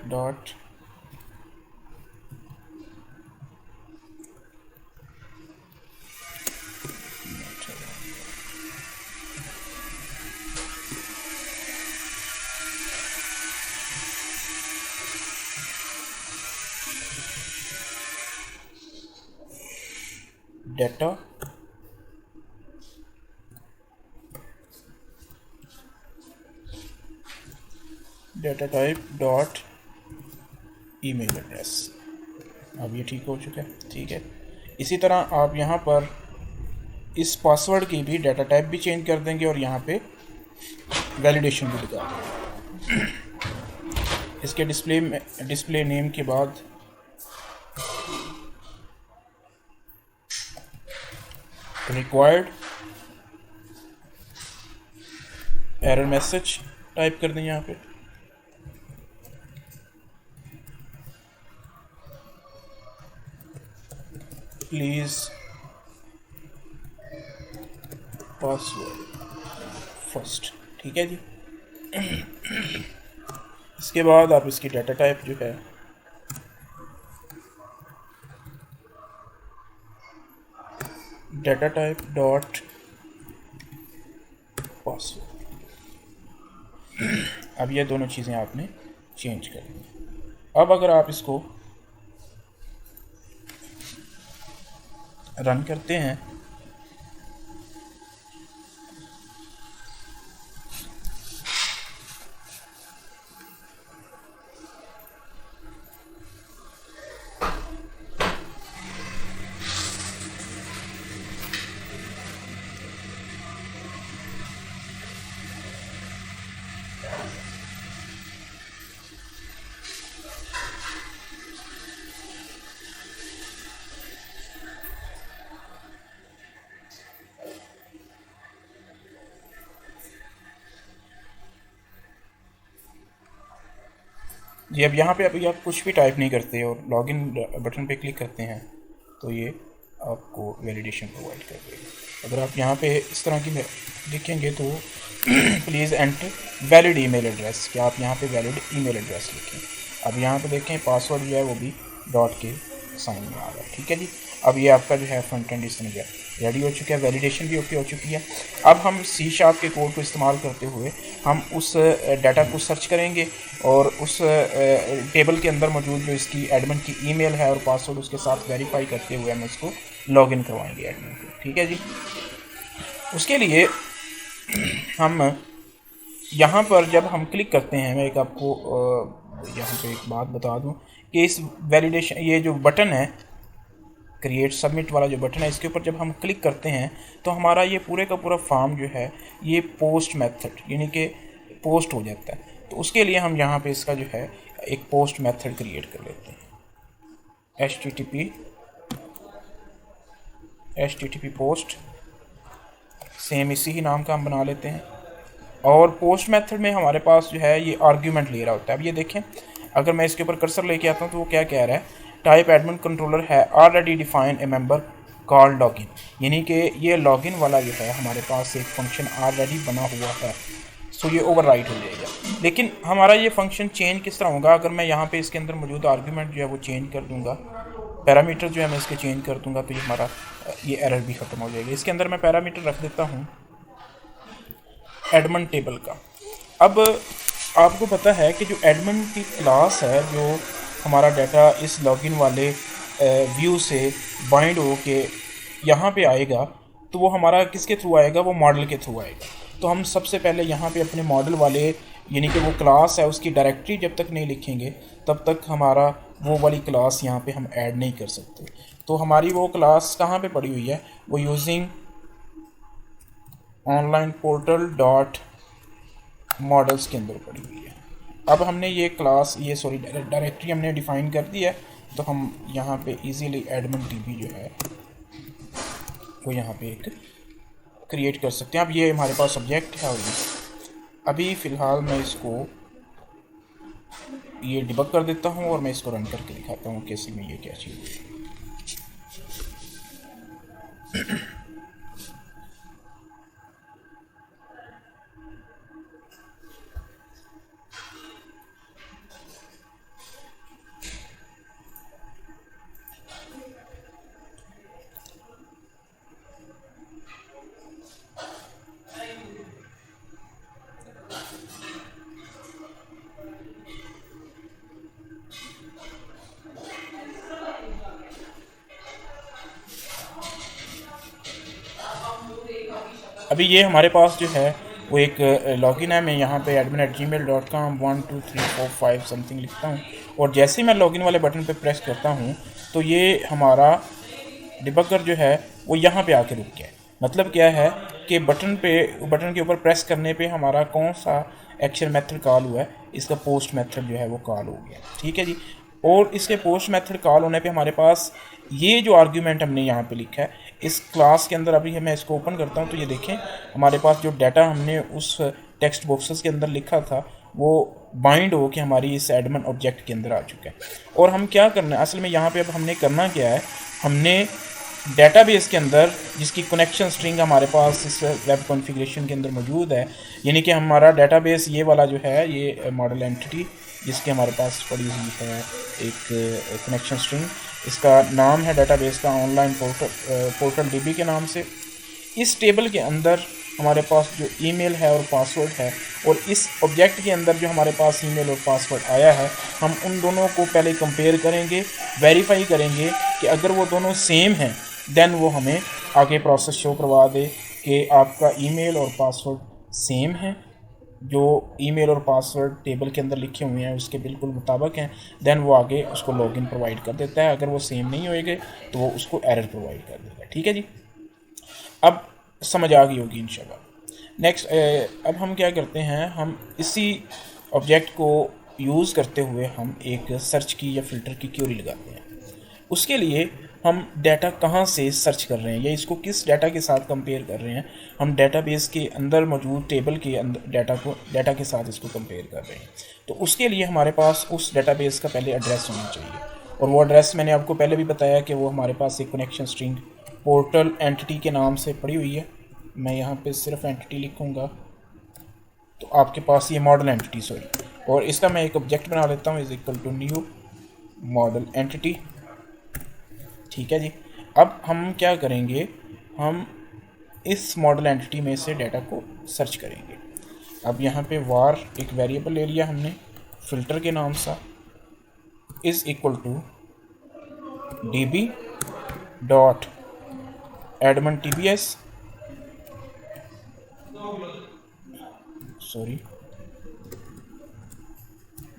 dot data type dot email address. अब ये ठीक हो चुका है, ठीक है। इसी तरह आप यहाँ पर इस पासवर्ड की भी डाटा टाइप भी चेंज कर देंगे, और यहाँ पे वैलिडेशन भी लगा देंगे। इसके डिस्प्ले नेम के बाद रिक्वायर्ड एरर मैसेज टाइप कर दें यहाँ पे। प्लीज़ पासवर्ड फर्स्ट, ठीक है जी। इसके बाद आप इसकी डाटा टाइप जो है डाटा टाइप डॉट पासवर्ड। अब ये दोनों चीज़ें आपने चेंज कर दी। अब अगर आप इसको रन करते हैं जी, अब यहाँ पे अभी आप कुछ भी टाइप नहीं करते और लॉगिन बटन पे क्लिक करते हैं तो ये आपको वैलिडेशन प्रोवाइड कर देगा। अगर आप यहाँ पे इस तरह की देखेंगे तो please enter valid email address, क्या आप यहाँ पे वैलिड ईमेल एड्रेस लिखें। अब यहाँ पे देखें पासवर्ड जो है वो भी डॉट के साइन में आ रहा है, ठीक है जी। अब ये आपका जो है फ्रंट एंड इस तरह रेडी हो चुका है, वैलिडेशन भी ओके हो चुकी है। अब हम C# के कोड को इस्तेमाल करते हुए हम उस डाटा को सर्च करेंगे और उस टेबल के अंदर मौजूद जो इसकी एडमिन की ईमेल है और पासवर्ड उसके साथ वेरीफाई करते हुए हम उसको लॉगिन करवाएंगे एडमिन को, ठीक है जी। उसके लिए हम यहाँ पर जब हम क्लिक करते हैं, मैं एक आपको यहाँ पे एक बात बता दूँ कि इस वैलिडेशन ये जो बटन है क्रिएट सबमिट वाला जो बटन है, इसके ऊपर जब हम क्लिक करते हैं तो हमारा ये पूरे का पूरा फॉर्म जो है ये पोस्ट मेथड यानी कि पोस्ट हो जाता है। तो उसके लिए हम यहाँ पे इसका जो है एक पोस्ट मेथड क्रिएट कर लेते हैं। HTTP पोस्ट सेम इसी ही नाम का हम बना लेते हैं। और पोस्ट मेथड में हमारे पास जो है ये आर्ग्यूमेंट ले रहा होता है। अब ये देखें, अगर मैं इसके ऊपर कर्सर लेके आता हूँ तो वो क्या कह रहा है, टाइप एडमिन कंट्रोलर है already define a member call login, यानी कि ये लॉगिन वाला जो है हमारे पास एक फंक्शन ऑलरेडी बना हुआ है, सो ये ओवरराइट हो जाएगा। लेकिन हमारा ये फंक्शन चेंज किस तरह होगा, अगर मैं यहाँ पे इसके अंदर मौजूद आर्ग्यूमेंट जो है वो चेंज कर दूंगा, पैरामीटर जो है मैं इसके चेंज कर दूंगा, तो ये हमारा ये एरर भी ख़त्म हो जाएगी। इसके अंदर मैं पैरामीटर रख देता हूँ एडमिन टेबल का। अब आपको पता है कि जो एडमिन की क्लास है, जो हमारा डाटा इस लॉगिन वाले व्यू से बाइंड हो के यहाँ पे आएगा, तो वो हमारा किसके थ्रू आएगा, वो मॉडल के थ्रू आएगा। तो हम सबसे पहले यहाँ पे अपने मॉडल वाले यानी कि वो क्लास है उसकी डायरेक्टरी जब तक नहीं लिखेंगे तब तक हमारा वो वाली क्लास यहाँ पे हम ऐड नहीं कर सकते। तो हमारी वो क्लास कहाँ पे पड़ी हुई है, वो using online portal dot models के अंदर पड़ी हुई है। अब हमने ये क्लास ये डायरेक्टरी हमने डिफ़ाइन कर दी है, तो हम यहाँ पे इजीली एडमिन टीबी जो है वो यहाँ पे एक क्रिएट कर सकते हैं। अब ये हमारे पास सब्जेक्ट है और अभी फ़िलहाल मैं इसको ये डिबग कर देता हूँ और मैं इसको रन करके दिखाता हूँ कैसे में ये क्या चीज़ है। अभी ये हमारे पास जो है वो एक लॉगिन है। मैं यहाँ पे admin@gmail.com 1 2 3 4 5 समथिंग लिखता हूँ और जैसे ही मैं लॉगिन वाले बटन पे प्रेस करता हूँ तो ये हमारा डिबगर जो है वो यहाँ पे आके रुक गया। मतलब क्या है कि बटन के ऊपर प्रेस करने पे हमारा कौन सा एक्शन मेथड कॉल हुआ है, इसका पोस्ट मेथड जो है वो कॉल हो गया। ठीक है जी। और इसके पोस्ट मेथड कॉल होने पे हमारे पास ये जो आर्ग्यूमेंट हमने यहाँ पे लिखा है इस क्लास के अंदर, अभी मैं इसको ओपन करता हूँ तो ये देखें हमारे पास जो डाटा हमने उस टेक्स्ट बॉक्सेस के अंदर लिखा था वो बाइंड हो के हमारी इस एडमिन ऑब्जेक्ट के अंदर आ चुका है। और हम क्या करना है असल में यहाँ पे, अब हमने करना क्या है, हमने डेटाबेस के अंदर जिसकी कनेक्शन स्ट्रिंग हमारे पास इस वेब कॉन्फ़िगरेशन के अंदर मौजूद है, यानी कि हमारा डेटाबेस ये वाला जो है ये मॉडल एंटिटी जिसकी हमारे पास पड़ी हुई है एक कनेक्शन स्ट्रिंग, इसका नाम है डेटाबेस का ऑनलाइन पोर्टल डीबी के नाम से। इस टेबल के अंदर हमारे पास जो ईमेल है और पासवर्ड है, और इस ऑब्जेक्ट के अंदर जो हमारे पास ईमेल और पासवर्ड आया है, हम उन दोनों को पहले कंपेयर करेंगे, वेरीफाई करेंगे कि अगर वो दोनों सेम हैं देन वो हमें आगे प्रोसेस शो करवा दे कि आपका ईमेल और पासवर्ड सेम है, जो ईमेल और पासवर्ड टेबल के अंदर लिखे हुए हैं उसके बिल्कुल मुताबिक हैं, देन वो आगे उसको लॉगिन प्रोवाइड कर देता है। अगर वो सेम नहीं होएंगे तो वो उसको एरर प्रोवाइड कर देगा। ठीक है जी, अब समझ आ गई होगी इंशाल्लाह। नेक्स्ट अब हम क्या करते हैं, हम इसी ऑब्जेक्ट को यूज़ करते हुए हम एक सर्च की या फ़िल्टर की क्वेरी लगाते हैं। उसके लिए हम डाटा कहाँ से सर्च कर रहे हैं या इसको किस डाटा के साथ कंपेयर कर रहे हैं, हम डाटाबेस के अंदर मौजूद टेबल के अंदर डाटा के साथ इसको कंपेयर कर रहे हैं। तो उसके लिए हमारे पास उस डाटाबेस का पहले एड्रेस होना चाहिए, और वो एड्रेस मैंने आपको पहले भी बताया कि वो हमारे पास एक कनेक्शन स्ट्रिंग पोर्टल एंटिटी के नाम से पड़ी हुई है। मैं यहाँ पे सिर्फ एंटिटी लिखूँगा तो आपके पास ये मॉडल एंटिटी सॉरी, और इसका मैं एक ऑब्जेक्ट बना लेता हूँ is equal to new model entity. ठीक है जी। अब हम क्या करेंगे, हम इस मॉडल एंटिटी में से डाटा को सर्च करेंगे। अब यहाँ पे वार एक वेरिएबल ले लिया हमने फ़िल्टर के नाम सा, is equal to db dot admin tbs sorry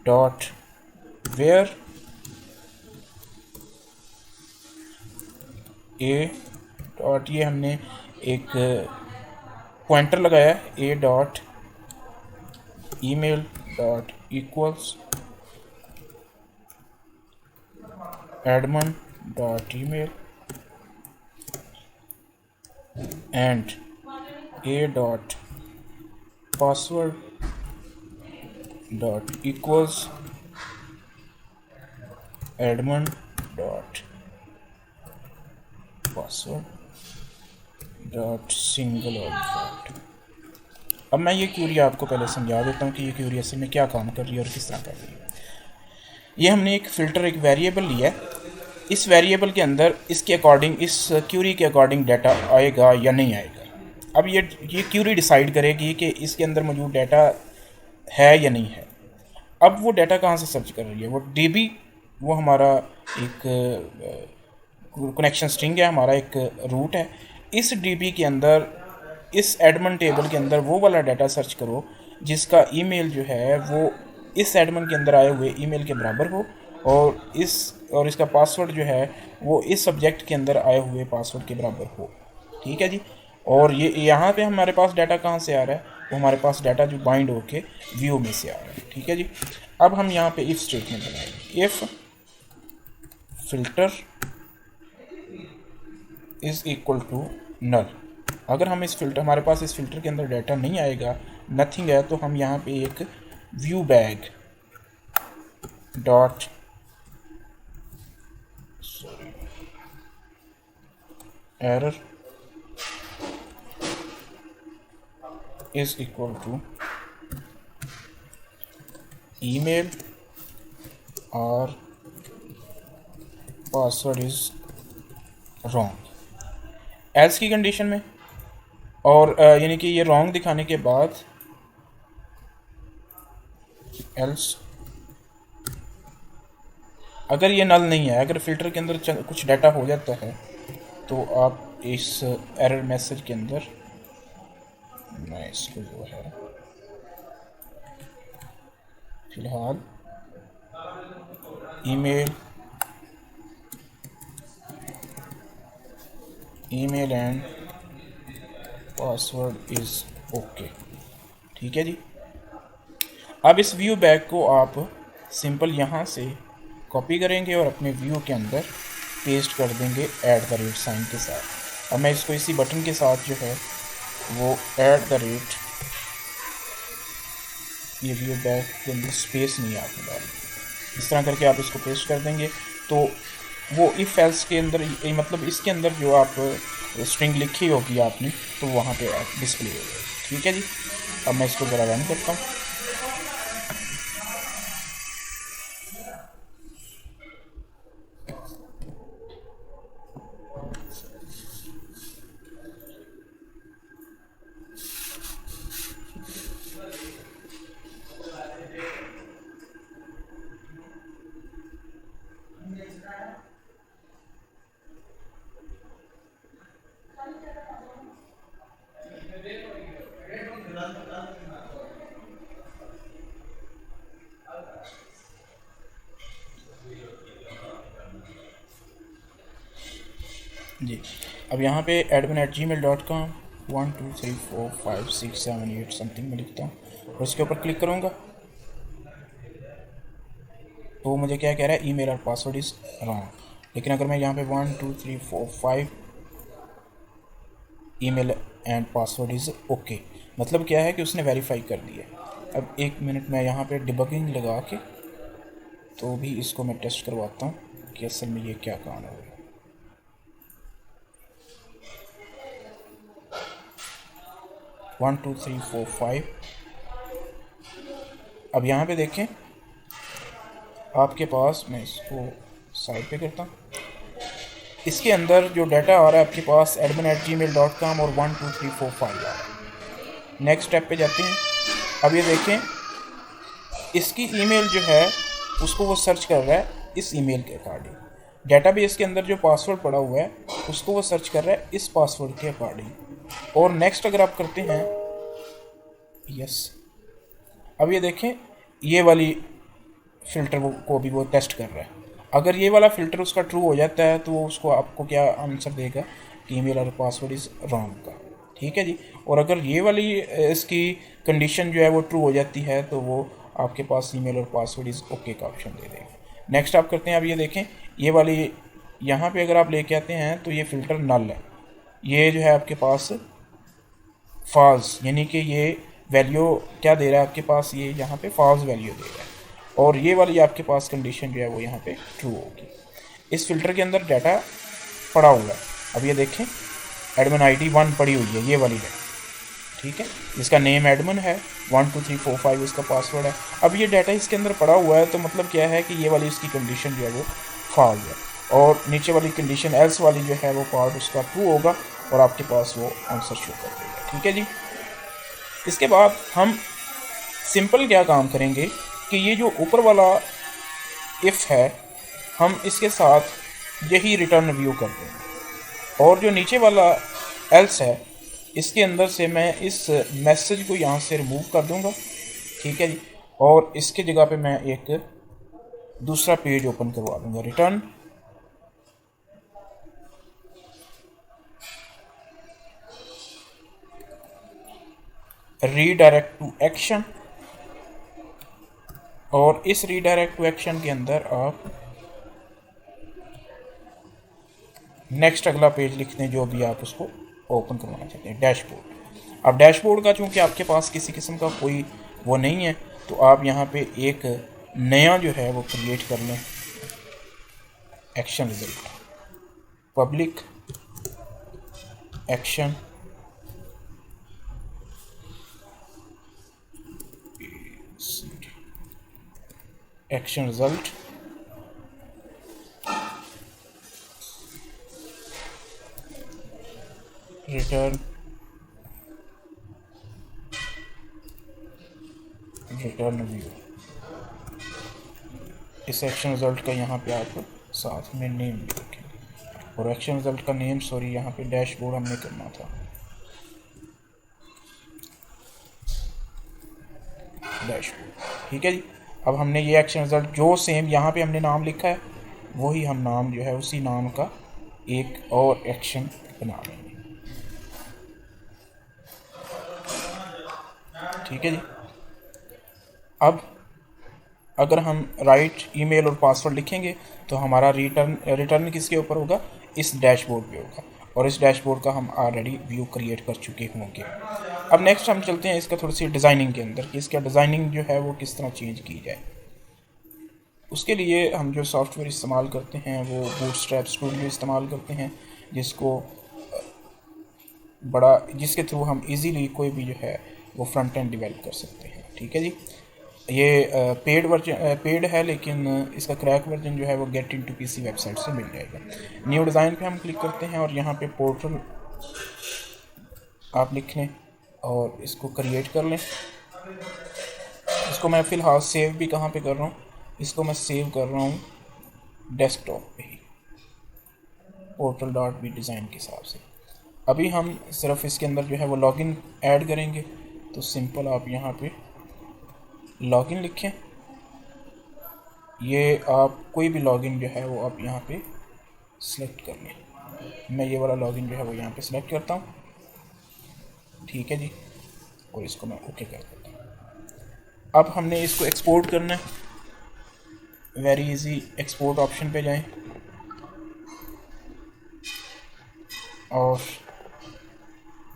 dot where A dot, ये हमने एक पॉइंटर लगाया है, A dot email dot equals admin dot email and A dot password dot equals admin dot password dot single object. अब मैं ये Curie आपको पहले समझा देता हूँ कि ये क्यूरी असल में क्या काम कर रही है और किस तरह कर रही है। ये हमने एक फ़िल्टर, एक वेरिएबल लिया है। इस वेरिएबल के अंदर इसके अकॉर्डिंग, इस क्यूरी के अकॉर्डिंग डाटा आएगा या नहीं आएगा। अब ये क्यूरी डिसाइड करेगी कि इसके अंदर मौजूद डाटा है या नहीं है। अब वो डाटा कहाँ से सर्च कर रही है, वो डीबी, वो हमारा एक कनेक्शन स्ट्रिंग है, हमारा एक रूट है। इस डीबी के अंदर, इस एडमिन टेबल के अंदर वो वाला डाटा सर्च करो जिसका ईमेल जो है वो इस एडमिन के अंदर आए हुए ईमेल के बराबर हो, और इसका पासवर्ड जो है वो इस सब्जेक्ट के अंदर आए हुए पासवर्ड के बराबर हो। ठीक है जी। और ये यहाँ पे हमारे पास डाटा कहाँ से आ रहा है, वो हमारे पास डाटा जो बाइंड होके व्यू में से आ रहा है। ठीक है जी। अब हम यहाँ पे इफ स्टेटमेंट बनाएंगे, if filter is equal to null. अगर हम इस फिल्टर, हमारे पास इस फिल्टर के अंदर डाटा नहीं आएगा, नथिंग है, तो हम यहाँ पे एक view bag dot error is equal to email और पासवर्ड इज रॉन्ग, एल्स की कंडीशन में। और यानी कि ये रॉन्ग दिखाने के बाद एल्स, अगर ये नल नहीं है, अगर फिल्टर के अंदर कुछ डाटा हो जाता है, तो आप इस एरर मैसेज के अंदर, मैं इसको जो है फिलहाल email and password is okay. ठीक है जी। अब इस व्यू बैग को आप सिंपल यहाँ से कॉपी करेंगे और अपने व्यू के अंदर पेस्ट कर देंगे @ साइन के साथ। अब मैं इसको इसी बटन के साथ जो है वो @ ये व्यू बैग के अंदर स्पेस नहीं आपने डाली, इस तरह करके आप इसको पेस्ट कर देंगे। तो वो इफ एल्स के अंदर, मतलब इसके अंदर जो आप स्ट्रिंग लिखी होगी आपने, तो वहाँ पे डिस्प्ले हो जाएगी। ठीक है जी। अब मैं इसको ज़रा रन करता हूँ। जी। अब यहाँ पे admin@gmail.com 1 2 3 4 5 6 7 8 समथिंग में लिखता हूँ और इसके ऊपर क्लिक करूँगा तो मुझे क्या कह रहा है, ईमेल और पासवर्ड इज़ रॉन्ग। लेकिन अगर मैं यहाँ पे 1 2 3 4 5 email and password is okay, मतलब क्या है कि उसने वेरीफाई कर दिया। अब 1 मिनट में यहाँ पे डिबगिंग लगा के तो भी इसको मैं टेस्ट करवाता हूँ कि असल में ये क्या काम है। 1 2 3 4 5। अब यहाँ पे देखें आपके पास, मैं इसको साइड पे करता हूँ, इसके अंदर जो डाटा आ रहा है आपके पास admin@gmail.com और 1 2 3 4 5 आ रहा है। नेक्स्ट स्टेप पे जाते हैं। अब ये देखें इसकी ईमेल जो है उसको वो सर्च कर रहा है इस ईमेल के अकॉर्डिंग, डेटाबेस के अंदर जो पासवर्ड पड़ा हुआ है उसको वो सर्च कर रहा है इस पासवर्ड के अकॉर्डिंग। और नेक्स्ट अगर आप करते हैं, यस, अब ये देखें ये वाली फ़िल्टर को भी वो टेस्ट कर रहा है। अगर ये वाला फ़िल्टर उसका ट्रू हो जाता है तो उसको आपको क्या आंसर देगा कि ईमेल और पासवर्ड इज़ रॉन्ग का। ठीक है जी। और अगर ये वाली इसकी कंडीशन जो है वो ट्रू हो जाती है तो वो आपके पास ईमेल और पासवर्ड इज़ ओके का ऑप्शन दे देगा। नेक्स्ट आप करते हैं। अब ये देखें ये वाली यहाँ पे अगर आप लेके आते हैं तो ये फ़िल्टर नल है, ये जो है आपके पास फॉल्स, यानी कि ये वैल्यू क्या दे रहा है आपके पास, ये यहाँ पे फॉल्स वैल्यू दे रहा है, और ये वाली आपके पास कंडीशन जो है वो यहाँ पे ट्रू होगी। इस फिल्टर के अंदर डाटा पड़ा हुआ है, अब ये देखें एडमिन आईडी 1 पड़ी हुई है, ये वाली डाटा, ठीक है, इसका नेम एडमिन है, 1 2 3 4 5 इसका पासवर्ड है। अब ये डाटा इसके अंदर पड़ा हुआ है, तो मतलब क्या है कि ये वाली इसकी कंडीशन जो है वो फॉल्स है, और नीचे वाली कंडीशन एल्स वाली जो है वो पार्ट उसका ट्रू होगा और आपके पास वो आंसर शो कर देगा। ठीक है जी। इसके बाद हम सिंपल क्या काम करेंगे कि ये जो ऊपर वाला इफ़ है हम इसके साथ यही रिटर्न व्यू कर देंगे, और जो नीचे वाला एल्स है इसके अंदर से मैं इस मैसेज को यहाँ से रिमूव कर दूँगा। ठीक है जी, और इसके जगह पे मैं एक दूसरा पेज ओपन करवा दूँगा, रिटर्न रीडायरेक्ट टू एक्शन, और इस रीडायरेक्ट टू एक्शन के अंदर आप नेक्स्ट अगला पेज लिख दें जो भी आप उसको ओपन करवाना चाहते हैं, डैशबोर्ड। अब डैशबोर्ड का चूँकि आपके पास किसी किस्म का कोई वो नहीं है, तो आप यहाँ पे एक नया जो है वो क्रिएट कर लें, action result, public action action result return view. इस एक्शन रिजल्ट का यहाँ पे आप साथ में नेम भी रखेंगे, और एक्शन रिजल्ट का नेम सॉरी यहाँ पे डैशबोर्ड हमने करना था, डैशबोर्ड। ठीक है जी। अब हमने ये एक्शन रिजल्ट जो सेम यहाँ पे हमने नाम लिखा है वही हम नाम जो है उसी नाम का एक और एक्शन बना लेंगे। ठीक है जी। अब अगर हम राइट ईमेल और पासवर्ड लिखेंगे तो हमारा रिटर्न किसके ऊपर होगा, इस डैशबोर्ड पे होगा, और इस डैशबोर्ड का हम ऑलरेडी व्यू क्रिएट कर चुके होंगे। अब नेक्स्ट हम चलते हैं इसका थोड़ी सी डिज़ाइनिंग के अंदर कि इसका डिज़ाइनिंग जो है वो किस तरह चेंज की जाए। उसके लिए हम जो सॉफ्टवेयर इस्तेमाल करते हैं वो बूटस्ट्रैप स्टूडियो इस्तेमाल करते हैं, जिसके थ्रू हम इजीली कोई भी जो है वो फ्रंट एंड डेवलप कर सकते हैं। ठीक है जी। ये पेड है, लेकिन इसका क्रैक वर्जन जो है वो गेट इनटू पीसी वेबसाइट से मिल जाएगा। न्यू डिज़ाइन पे हम क्लिक करते हैं और यहाँ पे पोर्टल आप लिख लें और इसको क्रिएट कर लें। इसको मैं फ़िलहाल सेव भी कहाँ पे कर रहा हूँ, इसको मैं सेव कर रहा हूँ डेस्कटॉप पे ही, portal.b डिज़ाइन के हिसाब से। अभी हम सिर्फ इसके अंदर जो है वो लॉगिन ऐड करेंगे, तो सिंपल आप यहाँ पे लॉगिन लिखें। ये आप कोई भी लॉगिन जो है वो आप यहाँ पे सिलेक्ट कर लें। मैं ये वाला लॉगिन जो है वो यहाँ पे सिलेक्ट करता हूँ। ठीक है जी, और इसको मैं ओके कर देता हूँ। अब हमने इसको एक्सपोर्ट करना है, वेरी इजी, एक्सपोर्ट ऑप्शन पे जाएं और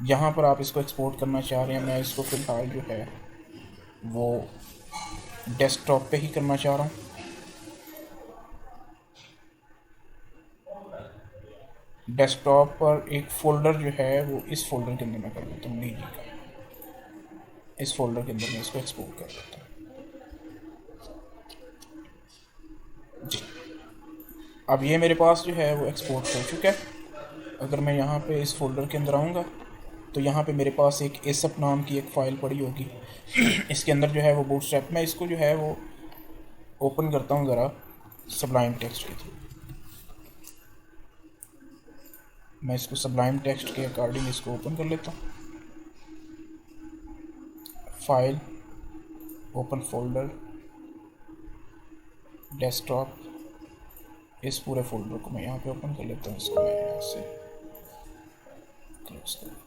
यहाँ पर आप इसको एक्सपोर्ट करना चाह रहे हैं। मैं इसको फ़िलहाल जो है वो डेस्कटॉप पे ही करना चाह रहा हूँ। डेस्कटॉप पर एक फ़ोल्डर जो है वो इस फोल्डर के अंदर मैं कर देता हूँ, लीजिए का इस फोल्डर के अंदर मैं इसको एक्सपोर्ट कर देता हूँ जी। अब ये मेरे पास जो है वो एक्सपोर्ट हो चुका है। अगर मैं यहाँ पे इस फोल्डर के अंदर आऊँगा तो यहाँ पे मेरे पास एक एसअप नाम की एक फ़ाइल पड़ी होगी। इसके अंदर जो है वो बूटस्ट्रैप, मैं इसको जो है वो ओपन करता हूँ ज़रा सबलाइम टेक्स्ट के थ्रू। मैं इसको सबलाइम टेक्स्ट के अकॉर्डिंग इसको ओपन कर लेता हूँ। फाइल, ओपन फोल्डर, डेस्कटॉप, इस पूरे फोल्डर को मैं यहाँ पे ओपन कर लेता हूँ। इसको मैं यहाँ से क्लोज कर देता हूँ।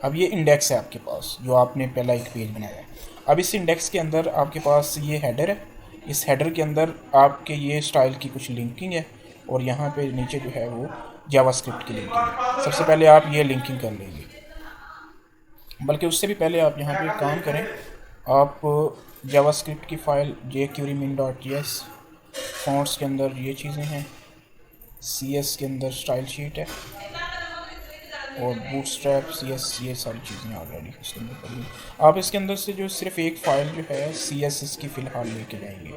अब ये इंडेक्स है आपके पास जो आपने पहला एक पेज बनाया है। अब इस इंडेक्स के अंदर आपके पास ये हेडर है, इस हेडर के अंदर आपके ये स्टाइल की कुछ लिंकिंग है, और यहाँ पे नीचे जो है वो जावास्क्रिप्ट की लिंकिंग है। सबसे पहले आप ये लिंकिंग कर लेंगे। बल्कि उससे भी पहले आप यहाँ पे एक काम करें, आप जावास्क्रिप्ट की फ़ाइल jQuerymin.js, फॉन्ट्स के अंदर ये चीज़ें हैं, CS के अंदर स्टाइल शीट है और बूटस्ट्रैप CS, ये सारी चीज़ें ऑलरेडी इसके अंदर पड़ी हैं। आप इसके अंदर से जो सिर्फ एक फ़ाइल जो है CSS की फ़िलहाल लेके जाएंगे,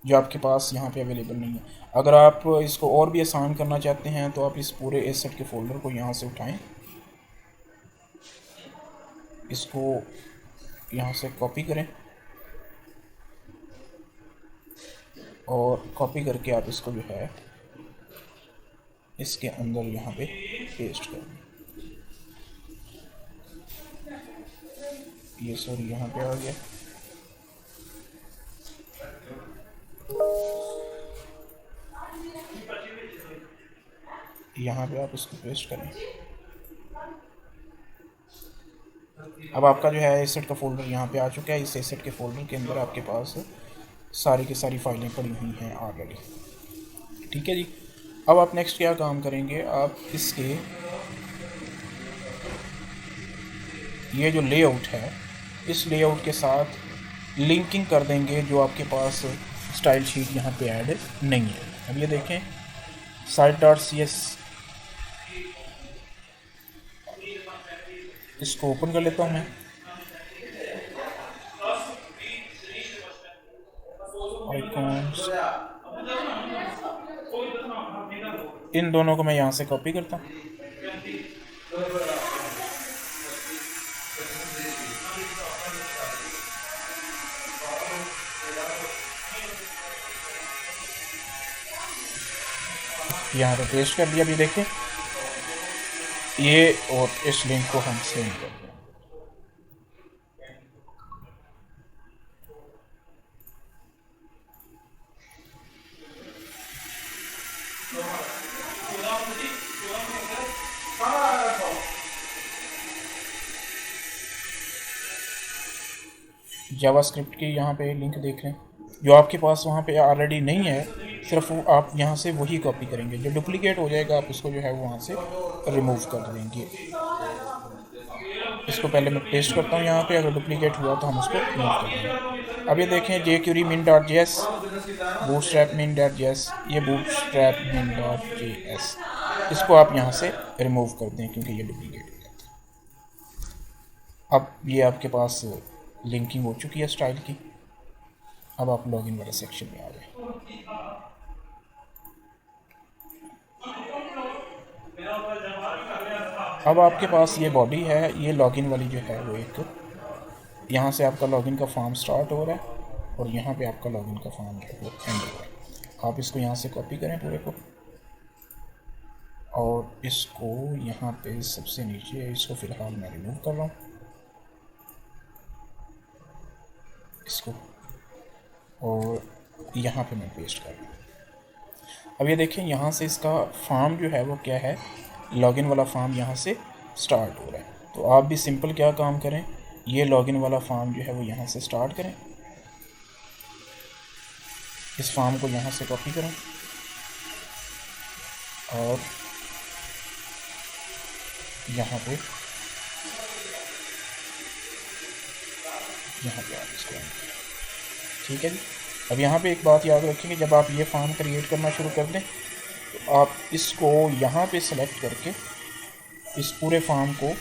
जो आपके पास यहाँ पे अवेलेबल नहीं है। अगर आप इसको और भी आसान करना चाहते हैं तो आप इस पूरे एसेट के फ़ोल्डर को यहाँ से उठाएं, इसको यहाँ से कॉपी करें और कॉपी करके आप इसको जो है इसके अंदर यहाँ पे पेस्ट करें। ये सॉरी यहाँ पे आ गया, यहाँ पे आप इसको पेस्ट करें। अब आपका जो है एसेट का फ़ोल्डर यहाँ पे आ चुका है। इस एसेट के फ़ोल्डर के अंदर आपके पास सारी की सारी फाइलें पड़ी हुई हैं ऑलरेडी। ठीक है जी। अब आप नेक्स्ट क्या काम करेंगे, आप इसके ये जो लेआउट है, इस लेआउट के साथ लिंकिंग कर देंगे जो आपके पास स्टाइल शीट यहाँ पे ऐड नहीं है। अब ये देखें, site.cs, इसको ओपन कर लेता हूँ मैं। आइकॉन्स, इन दोनों को मैं यहाँ से कॉपी करता हूँ। यहाँ पे पेस्ट कर दिया। अभी देखें ये, और इस लिंक को हम सेव कर दें। जावास्क्रिप्ट की यहाँ पे लिंक देख लें, जो आपके पास वहाँ पे ऑलरेडी नहीं है, सिर्फ वो आप यहाँ से वही कॉपी करेंगे। जो डुप्लीकेट हो जाएगा आप उसको जो है वो वहाँ से रिमूव कर देंगे। इसको पहले मैं पेस्ट करता हूँ यहाँ पे, अगर डुप्लीकेट हुआ तो हम उसको रिमूव कर देंगे। अब ये देखें jQuerymin.js, bootstrapmin.js, ये bootstrapmin.js, इसको आप यहाँ से रिमूव कर दें क्योंकि ये डुप्लीकेट हो जाता है। अब ये आपके पास लिंकिंग हो चुकी है स्टाइल की। अब आप लॉगिन वाले सेक्शन में आ गए। अब आपके पास ये बॉडी है, ये लॉगिन वाली जो है वो एक, यहाँ से आपका लॉगिन का फॉर्म स्टार्ट हो रहा है और यहाँ पे आपका लॉगिन का फॉर्म जो है वो एंड हो रहा है। आप इसको यहाँ से कॉपी करें पूरे को और इसको यहाँ पे सबसे नीचे, इसको फ़िलहाल मैं रिमूव कर रहा हूँ इसको, और यहाँ पे मैं पेस्ट कर रहा हूँ। अब ये देखें यहाँ से इसका फॉर्म जो है वो क्या है, लॉगिन वाला फॉर्म यहाँ से स्टार्ट हो रहा है। तो आप भी सिंपल क्या काम करें, ये लॉगिन वाला फॉर्म जो है वो यहाँ से स्टार्ट करें, इस फॉर्म को यहाँ से कॉपी करें और यहाँ पे आप इसको, ठीक है जी। अब यहाँ पे एक बात याद रखेंगे, जब आप ये फॉर्म क्रिएट करना शुरू कर दें तो आप इसको यहाँ पे सेलेक्ट करके, इस पूरे फॉर्म को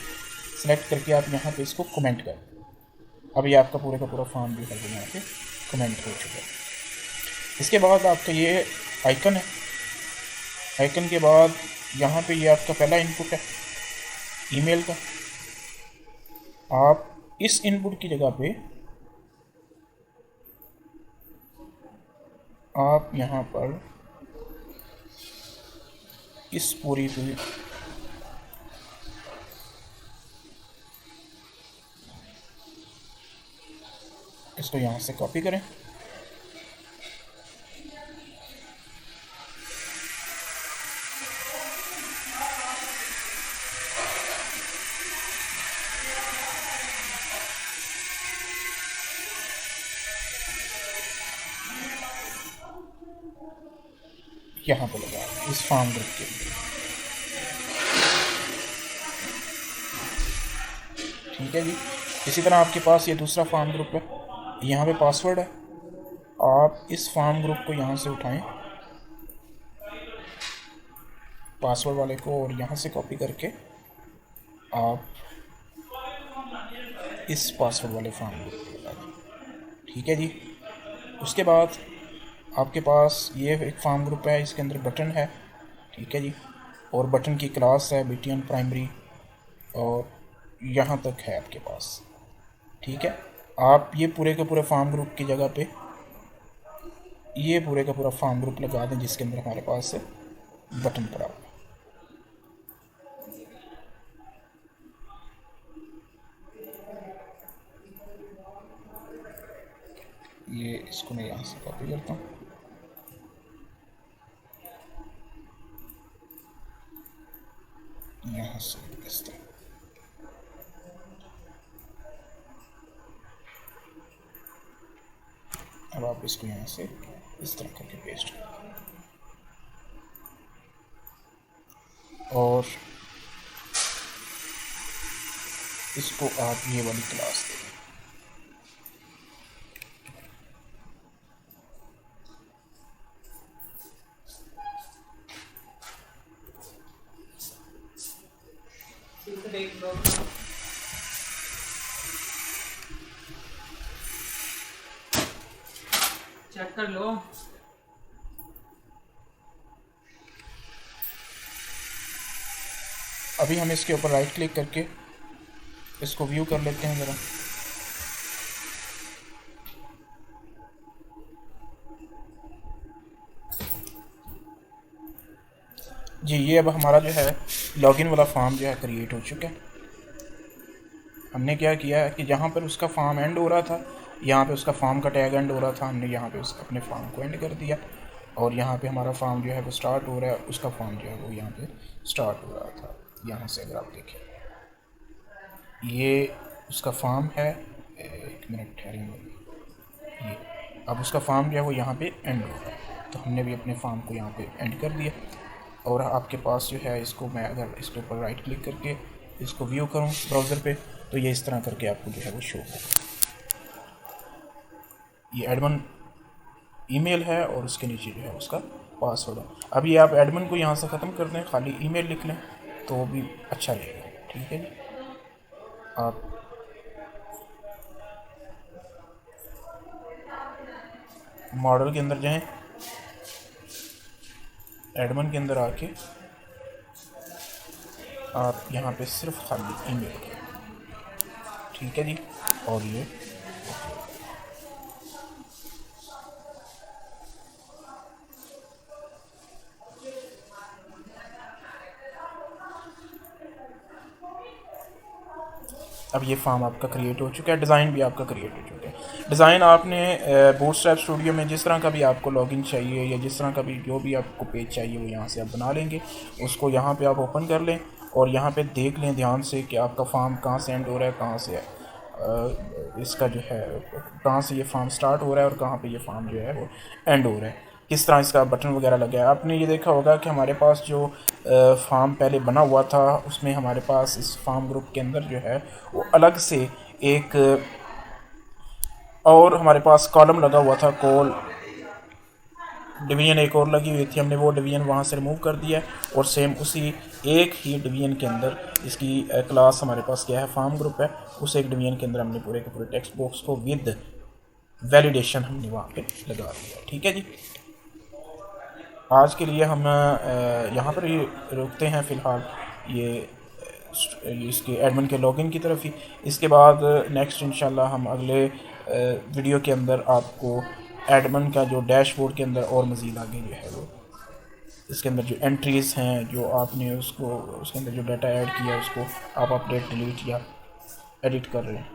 सेलेक्ट करके आप यहाँ पे इसको कमेंट कर दें। अब ये आपका पूरे का पूरा फॉर्म जो है वो यहाँ पे कमेंट हो चुका है। इसके बाद आपका ये आइकन है, आइकन के बाद यहाँ पे ये आपका पहला इनपुट है ईमेल का। आप इस इनपुट की जगह पे आप यहाँ पर इस पूरी पे इसको यहाँ से कॉपी करें, यहाँ पे लगा इस फॉर्म ग्रुप के लिए। ठीक है जी। इसी तरह आपके पास ये दूसरा फार्म ग्रुप है, यहाँ पे पासवर्ड है। आप इस फार्म ग्रुप को यहाँ से उठाएं, पासवर्ड वाले को, और यहाँ से कॉपी करके आप इस पासवर्ड वाले फार्म ग्रुप को लगा दें। ठीक है जी। उसके बाद आपके पास ये एक फार्म ग्रुप है, इसके अंदर बटन है। ठीक है जी। और बटन की क्लास है BTN प्राइमरी, और यहाँ तक है आपके पास। ठीक है। आप ये पूरे के पूरे फार्म ग्रुप की जगह पे ये पूरे का पूरा फार्म ग्रुप लगा दें जिसके अंदर हमारे पास बटन पड़ा हुआ है। ये इसको मैं यहाँ से कॉपी करता हूँ, यहाँ से इस तरह। अब आप इसको यहाँ से इस तरह करके पेस्ट कर, और इसको आप ये वाली क्लास दें। चेक कर लो। अभी हम इसके ऊपर राइट क्लिक करके इसको व्यू कर लेते हैं ज़रा। जी, ये अब हमारा जो है लॉगिन वाला फॉर्म जो है क्रिएट हो चुका है। हमने क्या किया है कि जहाँ पर उसका फॉर्म एंड हो रहा था, यहाँ पे उसका फॉर्म का टैग एंड हो रहा था, हमने यहाँ पे उसका अपने फॉर्म को एंड कर दिया, और यहाँ पे हमारा फॉर्म जो है वो स्टार्ट हो रहा है, उसका फॉर्म जो है वो यहाँ पे स्टार्ट हो रहा था। यहाँ से अगर आप देखें, ये उसका फॉर्म है, एक मिनट ठहरेंगे, ये अब उसका फॉर्म जो है वो यहाँ पे एंड हो रहा है, तो हमने भी अपने फॉर्म को यहाँ पे एंड कर दिया। और आपके पास जो है, इसको मैं अगर इसके ऊपर राइट क्लिक करके इसको व्यू करूँ ब्राउज़र पे, तो ये इस तरह करके आपको जो है वो शो होगा। ये एडमिन ईमेल है और उसके नीचे जो है उसका पासवर्ड है। अब ये आप एडमिन को यहाँ से ख़त्म कर दें, खाली ईमेल लिख लें तो भी अच्छा रहेगा। ठीक है जी। आप मॉडल के अंदर जाएं, एडमिन के अंदर आके आप यहाँ पे सिर्फ खाली ईमेल करें। ठीक है जी। और ये अब ये फॉर्म आपका क्रिएट हो चुका है, डिज़ाइन भी आपका क्रिएट हो चुका है। डिज़ाइन आपने बूटस्ट्रैप स्टूडियो में जिस तरह का भी आपको लॉगिन चाहिए या जिस तरह का भी जो भी आपको पेज चाहिए वो यहाँ से आप बना लेंगे। उसको यहाँ पे आप ओपन कर लें और यहाँ पे देख लें ध्यान से कि आपका फॉर्म कहाँ से एंड हो रहा है, कहाँ से है इसका जो है, कहाँ से ये फॉर्म स्टार्ट हो रहा है और कहाँ पे ये फॉर्म जो है वो एंड हो रहा है, किस तरह इसका बटन वगैरह लगा है। आपने ये देखा होगा कि हमारे पास जो फॉर्म पहले बना हुआ था उसमें हमारे पास इस फॉर्म ग्रुप के अंदर जो है वो अलग से एक और हमारे पास कॉलम लगा हुआ था, कॉल डिवीजन एक और लगी हुई थी, हमने वो डिवीजन वहाँ से रिमूव कर दिया और सेम उसी एक ही डिवीजन के अंदर इसकी क्लास हमारे पास क्या है, फॉर्म ग्रुप है, उस एक डिवीजन के अंदर हमने पूरे के पूरे टेक्स्ट बॉक्स को विद वैलिडेशन हमने वहाँ पे लगा दिया। ठीक है जी। आज के लिए हम यहाँ पर ही रुकते हैं फ़िलहाल, ये इसके एडमिन के लॉगिन की तरफ ही। इसके बाद नेक्स्ट इंशाल्लाह हम अगले वीडियो के अंदर आपको एडमिन का जो डैशबोर्ड के अंदर और मज़ीद आगे जो है वो इसके अंदर जो एंट्रीज़ हैं, जो आपने उसको उसके अंदर जो डाटा ऐड किया उसको आप अपडेट डिलीट या एडिट कर रहे हैं,